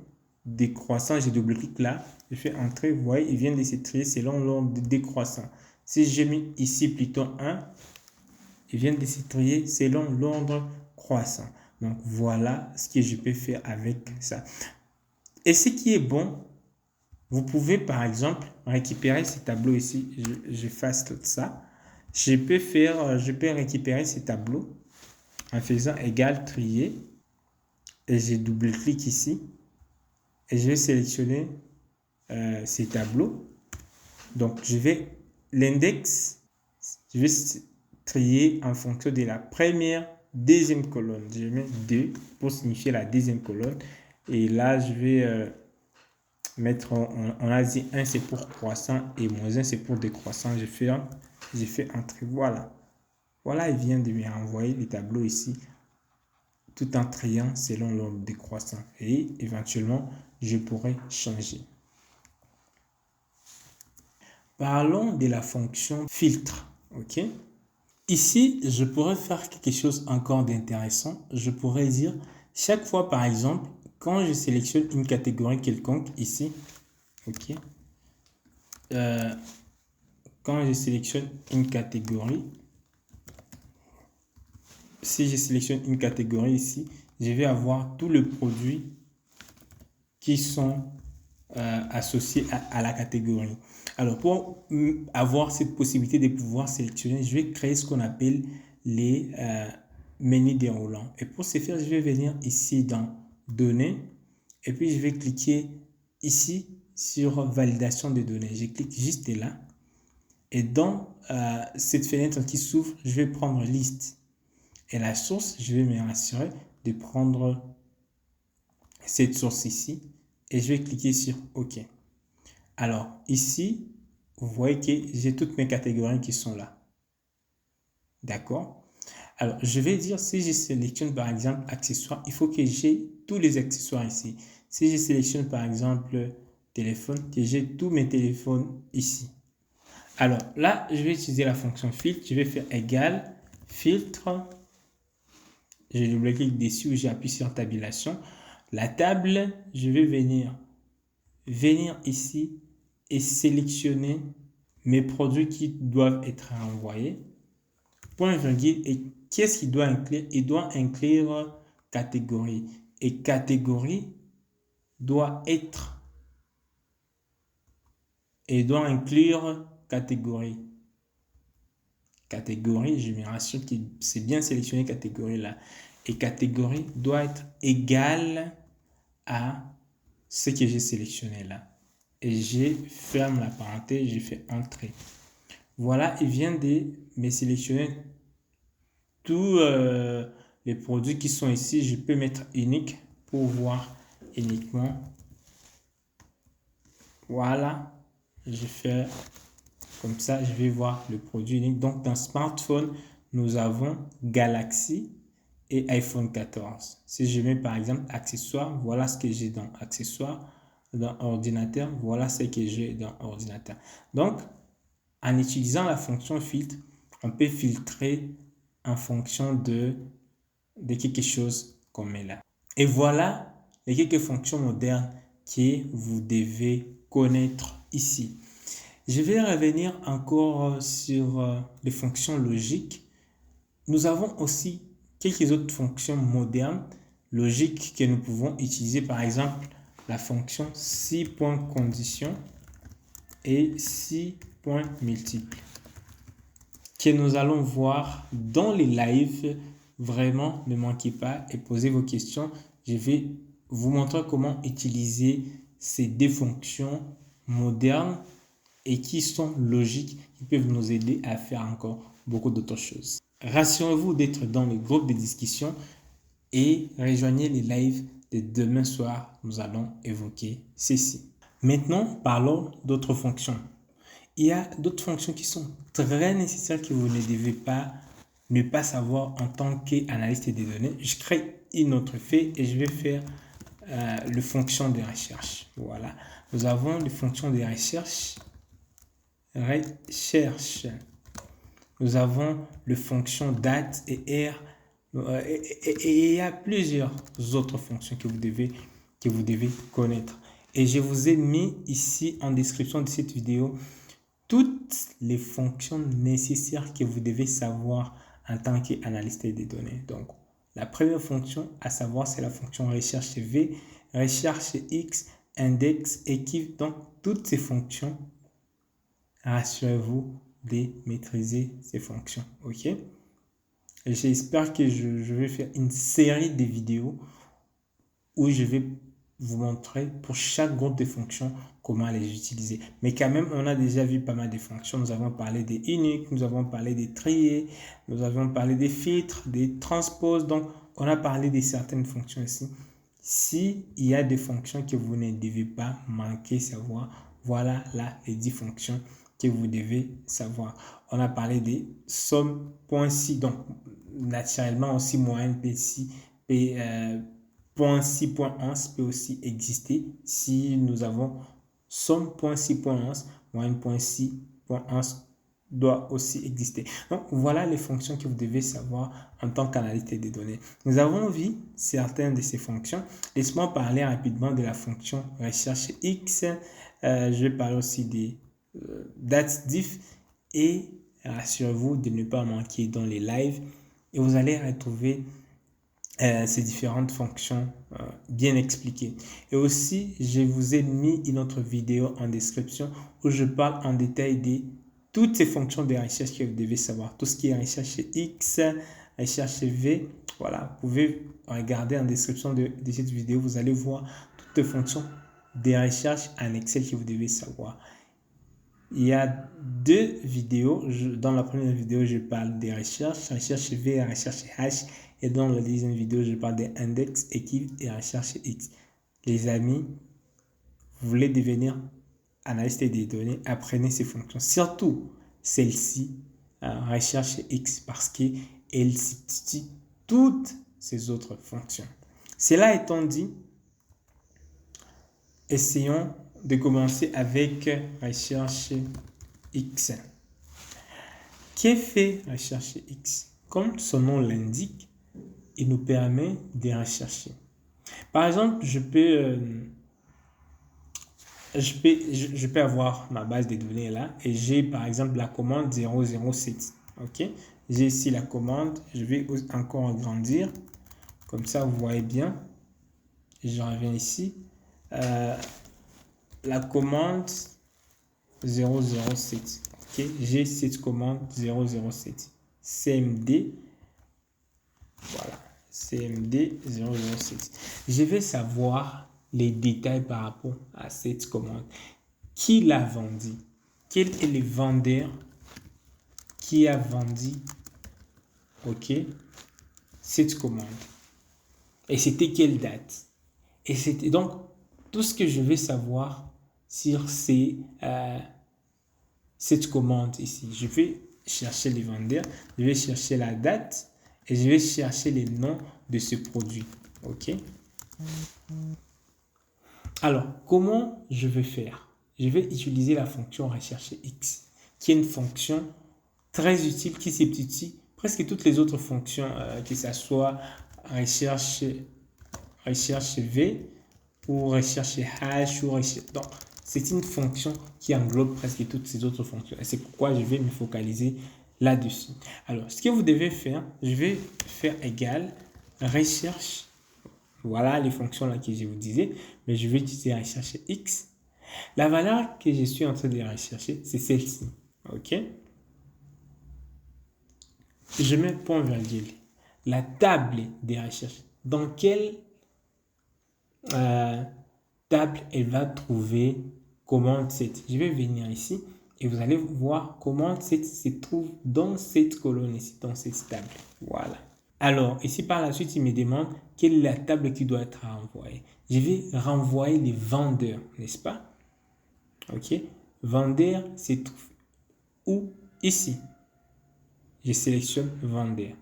décroissant, je double-clique là, je fais entrer, vous voyez, il vient de se trier selon l'ordre décroissant. Si j'ai mis ici plutôt 1, il vient de se trier selon l'ordre croissant. Donc voilà ce que je peux faire avec ça. Et ce qui est bon, vous pouvez par exemple récupérer ce tableau ici, je fasse tout ça. Je peux récupérer ces tableaux en faisant égal trier et je double-clique ici et je vais sélectionner ces tableaux. Donc, l'index, je vais trier en fonction de la première, deuxième colonne. Je mets 2 pour signifier la deuxième colonne. Et là, je vais mettre, on a dit 1 c'est pour croissant et moins 1 c'est pour décroissant. J'ai fait entrer, voilà. Voilà, il vient de me renvoyer les tableaux ici, tout en triant selon l'ordre décroissant. Et éventuellement, je pourrais changer. Parlons de la fonction filtre. Ok. Ici, je pourrais faire quelque chose encore d'intéressant. Je pourrais dire, chaque fois, par exemple, quand je sélectionne une catégorie quelconque ici, ok, quand je sélectionne une catégorie, si je sélectionne une catégorie ici, je vais avoir tous les produits qui sont associés à la catégorie. Alors, pour avoir cette possibilité de pouvoir sélectionner, je vais créer ce qu'on appelle les menus déroulants. Et pour ce faire, je vais venir ici dans Données et puis je vais cliquer ici sur Validation des données. Je clique juste là. Et dans cette fenêtre qui s'ouvre, je vais prendre Liste. Et la source, je vais me rassurer de prendre cette source ici et je vais cliquer sur OK. Alors ici, vous voyez que j'ai toutes mes catégories qui sont là. D'accord? Alors, je vais dire, si je sélectionne par exemple accessoires, il faut que j'ai tous les accessoires ici. Si je sélectionne par exemple téléphone, que j'ai tous mes téléphones ici. Alors là, je vais utiliser la fonction filtre. Je vais faire égal filtre. J'ai double-clic dessus, j'appuie sur tabulation. La table, je vais venir ici et sélectionner mes produits qui doivent être envoyés. Point virgule, et qu'est-ce qu'il doit inclure? Il doit inclure catégorie. Et catégorie doit être, et doit inclure catégorie. Catégorie, je me rassure que c'est bien sélectionné catégorie là. Et catégorie doit être égale à ce que j'ai sélectionné là. Et je ferme la parenthèse, je fais entrée. Voilà, il vient de me sélectionner tous les produits qui sont ici. Je peux mettre unique pour voir uniquement. Voilà, je fais comme ça, je vais voir le produit unique. Donc, dans smartphone, nous avons Galaxy et iPhone 14. Si je mets par exemple accessoires, voilà ce que j'ai dans accessoires. Dans ordinateur, voilà ce que j'ai dans ordinateur. Donc, en utilisant la fonction filtre, on peut filtrer en fonction de quelque chose qu'on met là. Et voilà les quelques fonctions modernes que vous devez connaître ici. Je vais revenir encore sur les fonctions logiques. Nous avons aussi quelques autres fonctions modernes, logiques, que nous pouvons utiliser. Par exemple, la fonction 6.condition et 6.multiple, que nous allons voir dans les lives. Vraiment, ne manquez pas et posez vos questions. Je vais vous montrer comment utiliser ces deux fonctions modernes et qui sont logiques, qui peuvent nous aider à faire encore beaucoup d'autres choses. Rassurez-vous d'être dans le groupe de discussion et rejoignez les lives de demain soir. Nous allons évoquer ceci. Maintenant, parlons d'autres fonctions. Il y a d'autres fonctions qui sont très nécessaires que vous ne devez pas ne pas savoir en tant qu'analyste des données. Je crée une autre feuille et je vais faire les fonctions de recherche. Voilà. Nous avons les fonctions de recherche. Nous avons les fonctions date et heure. Et il y a plusieurs autres fonctions que vous devez connaître. Et je vous ai mis ici en description de cette vidéo toutes les fonctions nécessaires que vous devez savoir en tant qu'analyste des données. Donc, la première fonction à savoir, c'est la fonction recherche V, recherche X, index, équipe. Donc, toutes ces fonctions, rassurez-vous de maîtriser ces fonctions. OK? J'espère que je vais faire une série de vidéos où je vais vous montrer pour chaque groupe de fonctions comment les utiliser. Mais quand même, on a déjà vu pas mal de fonctions. Nous avons parlé des uniques, nous avons parlé des triés, nous avons parlé des filtres, des transposes. Donc, on a parlé de certaines fonctions ici. S'il y a des fonctions que vous ne devez pas manquer savoir, voilà là les 10 fonctions que vous devez savoir. On a parlé des sommes .6, donc naturellement aussi moyenne P6, .6.11 peut aussi exister si nous avons somme.6.11, moyenne.6.11 doit aussi exister. Donc, voilà les fonctions que vous devez savoir en tant qu'analyste des données. Nous avons vu certaines de ces fonctions. Laisse-moi parler rapidement de la fonction recherche X. Je vais parler aussi des dates diff et rassurez-vous de ne pas manquer dans les lives et vous allez retrouver ces différentes fonctions bien expliquées. Et aussi, je vous ai mis une autre vidéo en description où je parle en détail de toutes ces fonctions de recherche que vous devez savoir. Tout ce qui est recherche X, recherche V. Voilà, vous pouvez regarder en description de cette vidéo. Vous allez voir toutes les fonctions de recherche en Excel que vous devez savoir. Il y a deux vidéos. Dans la première vidéo, je parle des recherches, recherche V et recherche H. Et dans la deuxième vidéo, je parle des index, équipe et recherche X. Les amis, vous voulez devenir analyste des données, apprenez ces fonctions. Surtout celle-ci, recherche X, parce qu'elle substitue toutes ces autres fonctions. Cela étant dit, essayons de commencer avec recherche X. Qu'est fait recherche X? Comme son nom l'indique, il nous permet de rechercher. Par exemple, je peux avoir ma base de données là et j'ai par exemple la commande 007. Ok, j'ai ici la commande, je vais encore agrandir, comme ça vous voyez bien. Je reviens ici. La commande 007. Ok, j'ai cette commande 007. CMD. Voilà, CMD 007. Je vais savoir les détails par rapport à cette commande. Qui l'a vendu? Quel est le vendeur qui a vendu, ok, cette commande? Et c'était quelle date? Et c'était donc tout ce que je vais savoir sur cette commande ici. Je vais chercher les vendeurs, je vais chercher la date et je vais chercher les noms de ce produit. Ok. Alors, comment je vais faire? Je vais utiliser la fonction rechercher X, qui est une fonction très utile qui substitue presque toutes les autres fonctions, que ce soit recherche V ou recherche H ou recherche. Donc, c'est une fonction qui englobe presque toutes ces autres fonctions. Et c'est pourquoi je vais me focaliser là-dessus. Alors, ce que vous devez faire, je vais faire égal recherche. Voilà les fonctions là que je vous disais, mais je vais utiliser recherche X. La valeur que je suis en train de rechercher, c'est celle-ci. Ok. Je mets point virgule. La table des recherches. Dans quelle table elle va trouver commande 7? Je vais venir ici et vous allez voir commande 7 se trouve dans cette colonne ici, dans cette table. Voilà. Alors, ici par la suite, il me demande quelle est la table qui doit être renvoyée. Je vais renvoyer les vendeurs, n'est-ce pas? Ok. Vendeur se trouve où? Ici. Je sélectionne vendeur.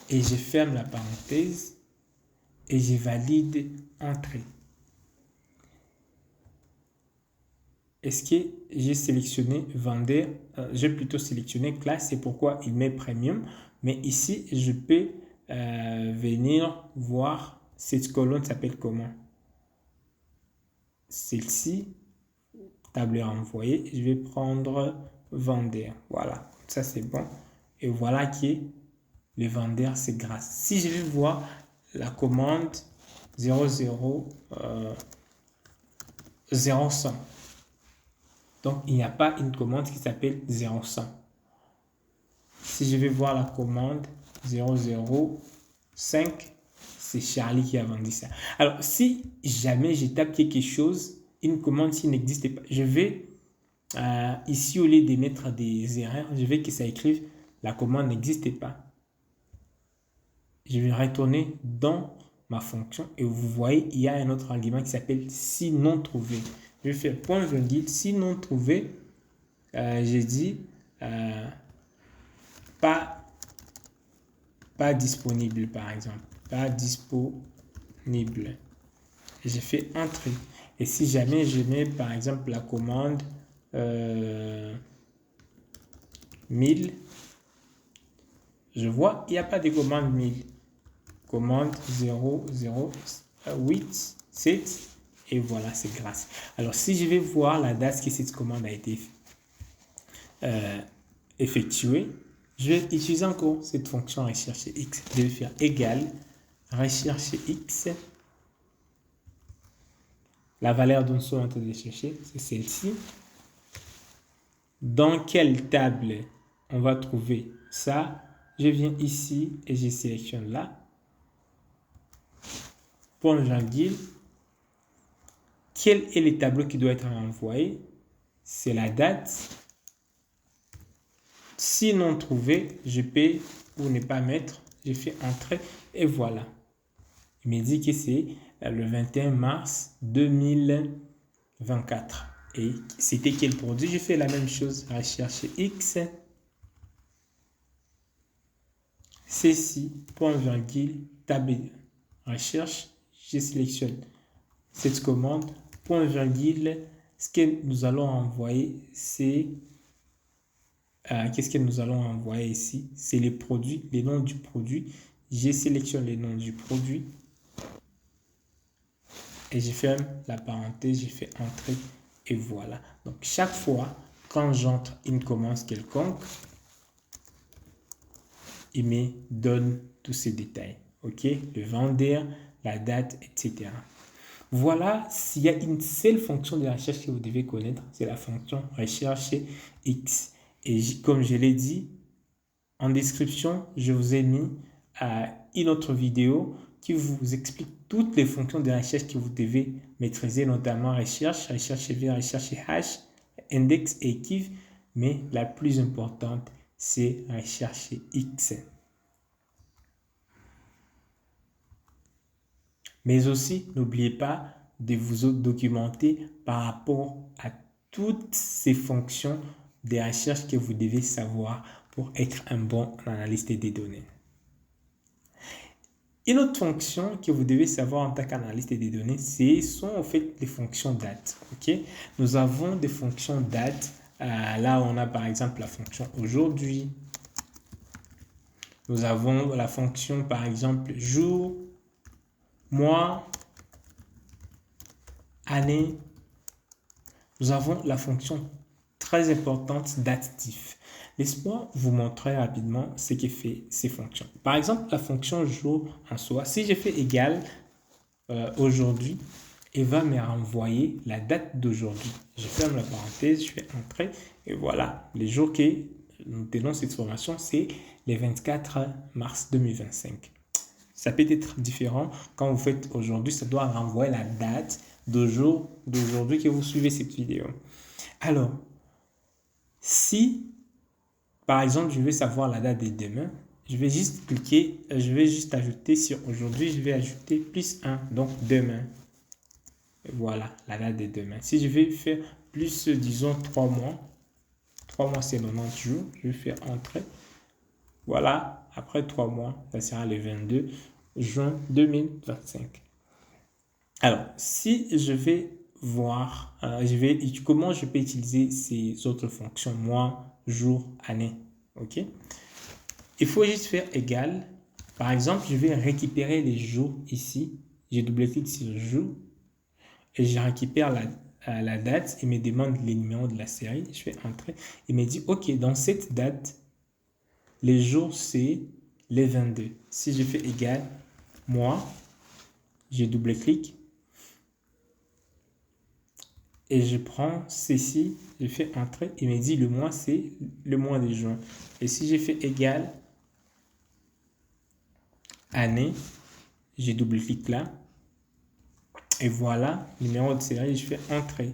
Et je ferme la parenthèse et je valide entrée. Est-ce que j'ai sélectionné vendeur? J'ai plutôt sélectionné classe, c'est pourquoi il met premium. Mais ici, je peux venir voir cette colonne s'appelle comment? Celle-ci, table renvoyée. Je vais prendre vendeur. Voilà, ça c'est bon. Et voilà que le vendeur c'est grâce. Si je vais voir la commande 00 0100. Donc, il n'y a pas une commande qui s'appelle 0100. Si je vais voir la commande 005, c'est Charlie qui a vendu ça. Alors, si jamais je tape quelque chose, une commande qui n'existe pas, je vais ici, au lieu de mettre des erreurs, je vais que ça écrive la commande n'existe pas. Je vais retourner dans ma fonction et vous voyez, il y a un autre argument qui s'appelle si non trouvé. Je vais faire point virgule, si non trouvé, j'ai dit pas disponible par exemple, pas disponible. J'ai fait entrée. Et si jamais je mets par exemple la commande 1000, je vois il n'y a pas de commande 1000. Commande 0087 et voilà, c'est grâce. Alors, si je vais voir la date que cette commande a été effectuée, je vais utiliser encore cette fonction rechercher X. Je vais faire égal rechercher X. La valeur dont nous sommes en train de chercher, c'est celle-ci. Dans quelle table on va trouver ça? Je viens ici et je sélectionne là. Point virgule. Quel est le tableau qui doit être envoyé? C'est la date. Si non trouvé, je peux ou ne pas mettre. Je fais entrer et voilà. Il me dit que c'est le 21 mars 2021. 24. Et c'était quel produit? Je fais la même chose. Rechercher X. Ceci, point virgule, table. Recherche. Je sélectionne cette commande. Point virgule. Ce que nous allons envoyer, c'est... qu'est-ce que nous allons envoyer ici? C'est les produits, les noms du produit. Je sélectionne les noms du produit. Et je ferme la parenthèse, je fais entrer et voilà. Donc chaque fois quand j'entre une commande quelconque, il me donne tous ces détails. OK? Le vendeur, la date, etc. Voilà, s'il y a une seule fonction de recherche que vous devez connaître, c'est la fonction recherche X. Et comme je l'ai dit, en description, je vous ai mis une autre vidéo qui vous explique toutes les fonctions de recherche que vous devez maîtriser, notamment recherche, recherche V, recherche H, index et kiv, mais la plus importante, c'est recherche X. Mais aussi, n'oubliez pas de vous documenter par rapport à toutes ces fonctions de recherche que vous devez savoir pour être un bon analyste des données. Une autre fonction que vous devez savoir en tant qu'analyste des données, ce sont en fait les fonctions date. Okay? Nous avons des fonctions date. Là, on a par exemple la fonction aujourd'hui. Nous avons la fonction par exemple jour, mois, année. Nous avons la fonction très importante datif. Laisse-moi vous montrer rapidement ce que fait ces fonctions. Par exemple, la fonction jour en soi, si je fais égal aujourd'hui, elle va me renvoyer la date d'aujourd'hui. Je ferme la parenthèse, je fais entrer et voilà. Les jours que nous tenons cette formation, c'est le 24 mars 2025. Ça peut être différent quand vous faites aujourd'hui, ça doit renvoyer la date d'aujourd'hui que vous suivez cette vidéo. Alors, si par exemple, je veux savoir la date de demain, je vais juste cliquer, je vais juste ajouter sur aujourd'hui, je vais ajouter plus 1, donc demain. Et voilà, la date de demain. Si je vais faire plus, disons, 3 mois c'est 90 jours, je vais faire entrer. Voilà, après 3 mois, ça sera le 22 juin 2025. Alors, si je vais voir, comment je peux utiliser ces autres fonctions, mois, jour, année. OK? Il faut juste faire égal. Par exemple, je vais récupérer les jours ici. Je double-clique sur jour et je récupère la date. Il me demande les numéros de la série. Je fais entrer. Il me dit, OK, dans cette date, les jours, c'est les 22. Si je fais égal, mois, je double-clique. Et je prends ceci, je fais entrer, il me dit le mois, c'est le mois de juin. Et si je fais égal année, je double-clique là. Et voilà, numéro de série, je fais entrer.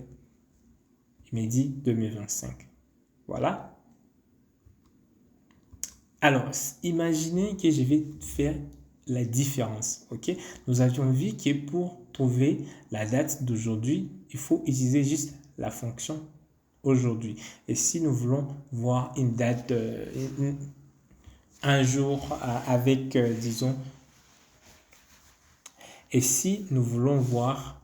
Il me dit 2025. Voilà. Alors, imaginez que je vais faire la différence. OK? Nous avions vu que pour trouver la date d'aujourd'hui, il faut utiliser juste la fonction aujourd'hui. Et si nous voulons voir une date, un jour avec, disons, et si nous voulons voir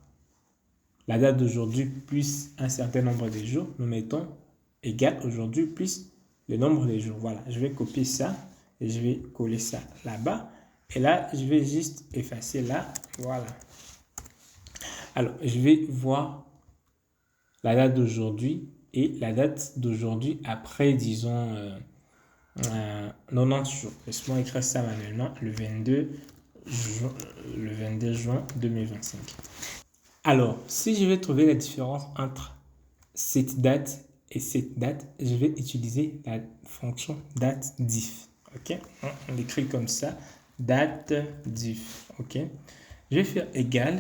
la date d'aujourd'hui plus un certain nombre de jours, nous mettons égal aujourd'hui plus le nombre de jours. Voilà, je vais copier ça et je vais coller ça là-bas. Et là, je vais juste effacer là. Voilà. Alors, je vais voir la date d'aujourd'hui et la date d'aujourd'hui après, disons, 90 jours. Laisse-moi écrire ça manuellement, le 22 juin 2025. Alors, si je vais trouver la différence entre cette date et cette date, je vais utiliser la fonction dateDiff. OK? On l'écrit comme ça, dateDiff. OK? Je vais faire égal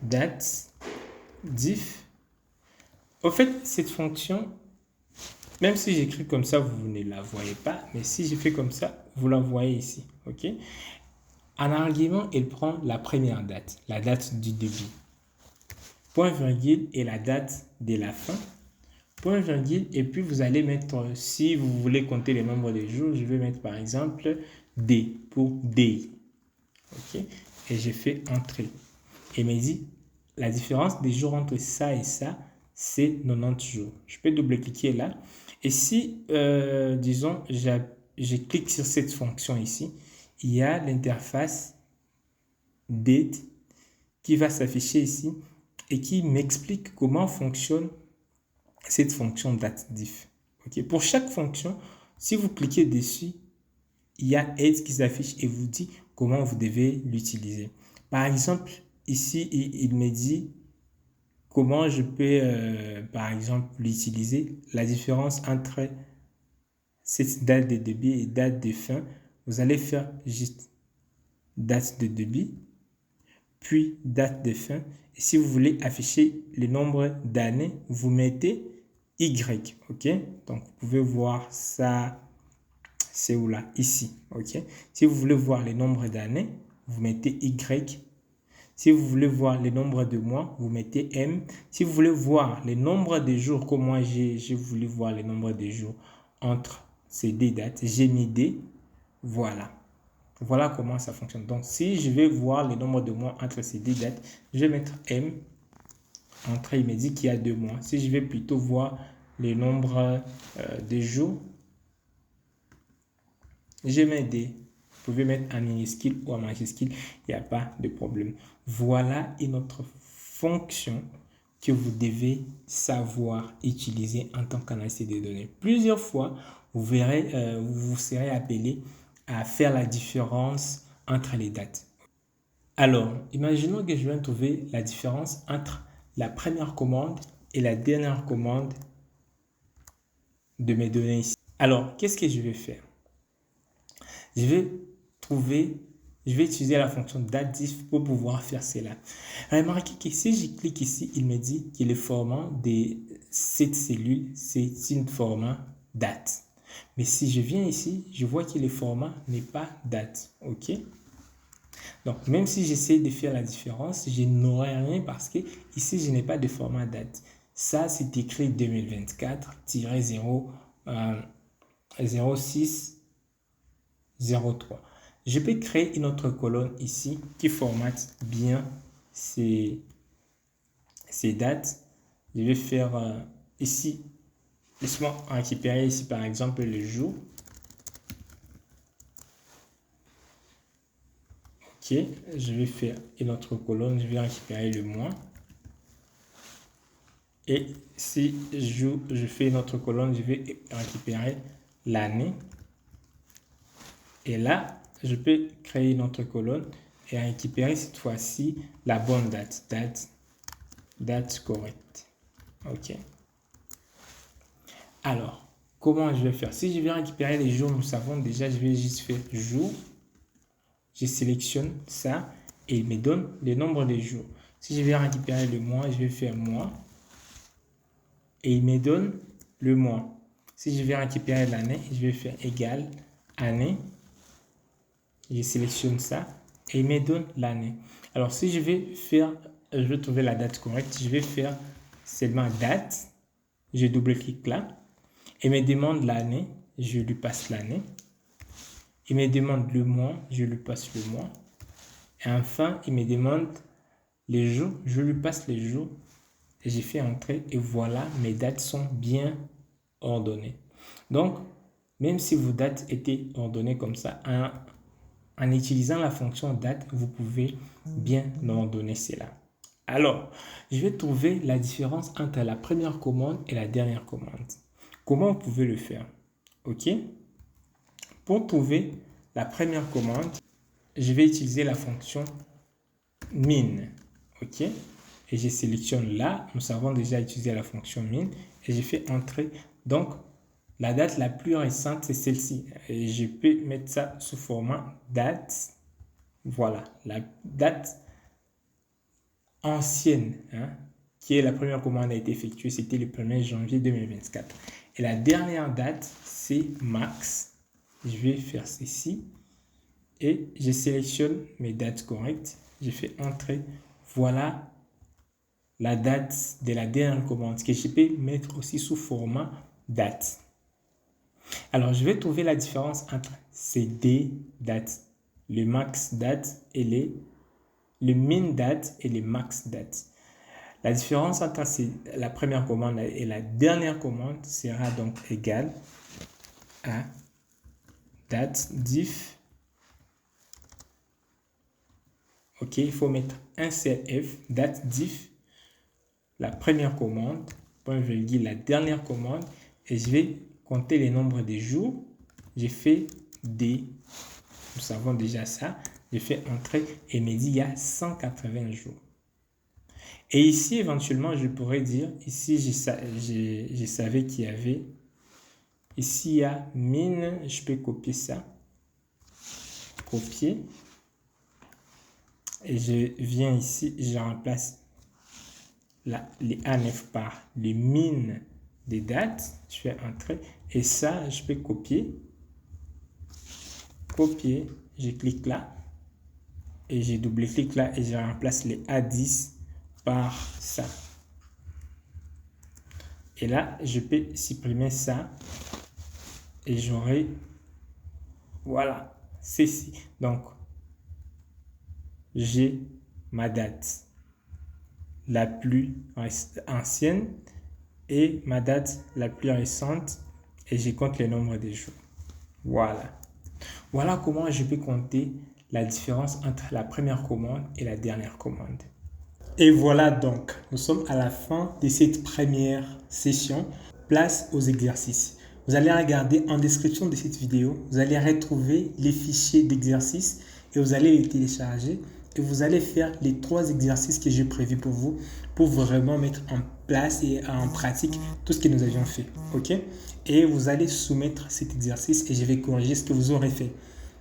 dateDiff. Au fait, cette fonction, même si j'écris comme ça, vous ne la voyez pas, mais si je fais comme ça, vous la voyez ici. OK? En argument, elle prend la première date, la date du début. point virgule et la date de la fin, point virgule, et puis vous allez mettre, si vous voulez compter le nombre de jours, je vais mettre par exemple D pour day. OK? Et je fais entrer. Et il me dit, la différence des jours entre ça et ça, c'est 90 jours. Je peux double-cliquer là. Et si, disons, je clique sur cette fonction ici, il y a l'interface date qui va s'afficher ici et qui m'explique comment fonctionne cette fonction dateDiff. Okay? Pour chaque fonction, si vous cliquez dessus, il y a Aide qui s'affiche et vous dit comment vous devez l'utiliser. Par exemple, ici, il me dit comment je peux, par exemple, l'utiliser. La différence entre cette date de début et date de fin, vous allez faire juste date de début, puis date de fin. Et si vous voulez afficher le nombre d'années, vous mettez Y. OK? Donc, vous pouvez voir ça. C'est où là? Ici. OK? Si vous voulez voir le nombre d'années, vous mettez Y. Si vous voulez voir le nombre de mois, vous mettez M. Si vous voulez voir le nombre de jours, comme moi j'ai voulu voir le nombre de jours entre ces deux dates, j'ai mis D. Voilà. Voilà comment ça fonctionne. Donc, si je vais voir le nombre de mois entre ces deux dates, je vais mettre M. Entre, il me dit qu'il y a 2 mois. Si je vais plutôt voir le nombre de jours, je mets D. Vous pouvez mettre en minuscule ou en majuscule, il n'y a pas de problème. Voilà une autre fonction que vous devez savoir utiliser en tant qu'analyste de données. Plusieurs fois, vous verrez, vous serez appelé à faire la différence entre les dates. Alors, imaginons que je viens trouver la différence entre la première commande et la dernière commande de mes données ici. Alors, qu'est-ce que je vais faire? Je vais utiliser la fonction dateDiff pour pouvoir faire cela. Remarquez que si je clique ici, il me dit que le format de cette cellule, c'est un format date. Mais si je viens ici, je vois que le format n'est pas date. OK? Donc, même si j'essaie de faire la différence, je n'aurai rien parce que ici, je n'ai pas de format date. Ça, c'est écrit 2024-0 06 03. Je peux créer une autre colonne ici qui formate bien ces dates. Je vais faire ici, laisse-moi récupérer ici par exemple le jour. Ok, je vais faire une autre colonne, je vais récupérer le mois. Et si je fais une autre colonne, je vais récupérer l'année. Et là, je peux créer une autre colonne et récupérer cette fois-ci la bonne date. Date correcte. OK. Alors, comment je vais faire? Si je vais récupérer les jours, nous savons déjà, je vais juste faire jour. Je sélectionne ça et il me donne le nombre de jours. Si je vais récupérer le mois, je vais faire mois. Et il me donne le mois. Si je vais récupérer l'année, je vais faire égal année. Je sélectionne ça et il me donne l'année. Alors, si je vais trouver la date correcte, je vais faire seulement date. Je double-clique là. Il me demande l'année, je lui passe l'année. Il me demande le mois, je lui passe le mois. Et enfin, il me demande les jours, je lui passe les jours. Et j'ai fait entrer et voilà, mes dates sont bien ordonnées. Donc, même si vos dates étaient ordonnées comme ça, en utilisant la fonction date, vous pouvez bien ordonner cela. Alors, je vais trouver la différence entre la première commande et la dernière commande. Comment vous pouvez le faire? OK? Pour trouver la première commande, je vais utiliser la fonction min. OK? Et je sélectionne là. Nous avons déjà utilisé la fonction min. Et je fais entrer. Donc, la date la plus récente, c'est celle-ci. Et je peux mettre ça sous format date. Voilà. La date ancienne, hein, qui est la première commande a été effectuée, c'était le 1er janvier 2024. Et la dernière date, c'est max. Je vais faire ceci. Et je sélectionne mes dates correctes. Je fais entrer. Voilà la date de la dernière commande que je peux mettre aussi sous format date. Alors, je vais trouver la différence entre ces deux dates, le max date et le min date et le max date. La différence entre la première commande et la dernière commande sera donc égale à date diff. Ok, il faut mettre un seul F, date diff, la première commande, point virgule, la dernière commande, et je vais compter les nombres des jours. J'ai fait D, nous savons déjà ça, j'ai fait entrer et il me dit il y a 180 jours. Et ici, éventuellement, je pourrais dire, ici, je savais qu'il y avait, ici, il y a min, je peux copier ça, copier, et je viens ici, je remplace les A9 par les min des dates, je fais entrer, et ça, je peux copier, je clique là, et je double-clique là, et je remplace les A10 par ça. Et là, je peux supprimer ça, et j'aurai, voilà, ceci. Donc, j'ai ma date la plus ancienne et ma date la plus récente et je compte le nombre de jours. Voilà. Voilà comment je peux compter la différence entre la première commande et la dernière commande. Et voilà donc, nous sommes à la fin de cette première session. Place aux exercices. Vous allez regarder en description de cette vidéo, vous allez retrouver les fichiers d'exercices et vous allez les télécharger et vous allez faire les 3 exercices que j'ai prévus pour vous pour vraiment mettre en place et en pratique tout ce que nous avions fait. Ok? Et vous allez soumettre cet exercice et je vais corriger ce que vous aurez fait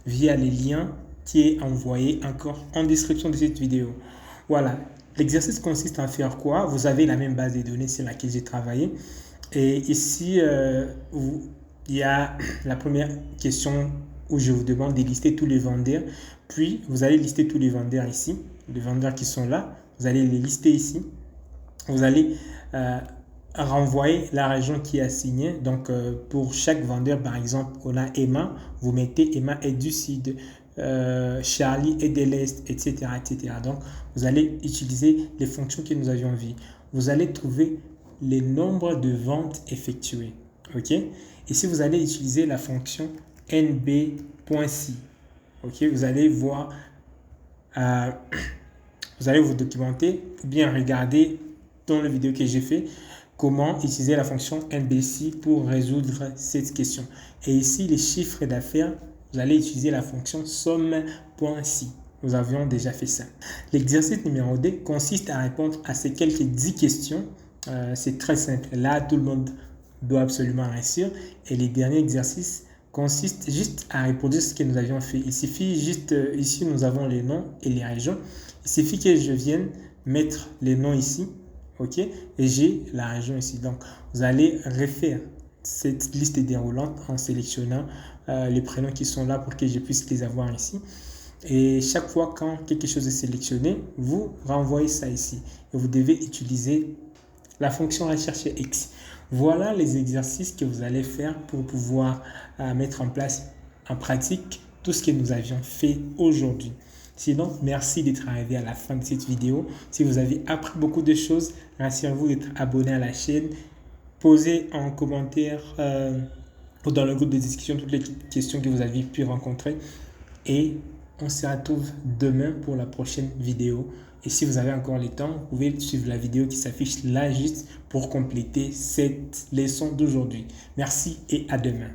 via les liens qui est envoyé encore en description de cette vidéo. Voilà. L'exercice consiste à faire quoi? Vous avez la même base de données sur laquelle j'ai travaillé. Et ici, il y a la première question où je vous demande de lister tous les vendeurs. Puis, vous allez lister tous les vendeurs ici. Les vendeurs qui sont là, vous allez les lister ici. Vous allez renvoyer la région qui est assignée. Donc, pour chaque vendeur, par exemple, on a Emma. Vous mettez Emma est du sud. Charlie est de l'Est, etc., etc. Donc, vous allez utiliser les fonctions que nous avions vues. Vous allez trouver les nombres de ventes effectuées. Ok? Ici, vous allez utiliser la fonction nb.si. Ok? Vous allez voir, vous allez vous documenter ou bien regarder dans la vidéo que j'ai fait comment utiliser la fonction nbsi pour résoudre cette question. Et ici, les chiffres d'affaires, vous allez utiliser la fonction somme.si. Nous avions déjà fait ça. L'exercice numéro 2 consiste à répondre à ces quelques 10 questions. C'est très simple. Là, tout le monde doit absolument réussir. Et les derniers exercices consistent juste à reproduire ce que nous avions fait. Il suffit juste, ici, nous avons les noms et les régions. Il suffit que je vienne mettre les noms ici. OK? Et j'ai la région ici. Donc, vous allez refaire cette liste déroulante en sélectionnant les prénoms qui sont là pour que je puisse les avoir ici. Et chaque fois quand quelque chose est sélectionné, vous renvoyez ça ici. Et vous devez utiliser la fonction rechercher X. Voilà les exercices que vous allez faire pour pouvoir mettre en place en pratique tout ce que nous avions fait aujourd'hui. Sinon, merci d'être arrivé à la fin de cette vidéo. Si vous avez appris beaucoup de choses, rassurez-vous d'être abonné à la chaîne. Posez en commentaire ou dans le groupe de discussion toutes les questions que vous avez pu rencontrer. Et on se retrouve demain pour la prochaine vidéo. Et si vous avez encore le temps, vous pouvez suivre la vidéo qui s'affiche là juste pour compléter cette leçon d'aujourd'hui. Merci et à demain.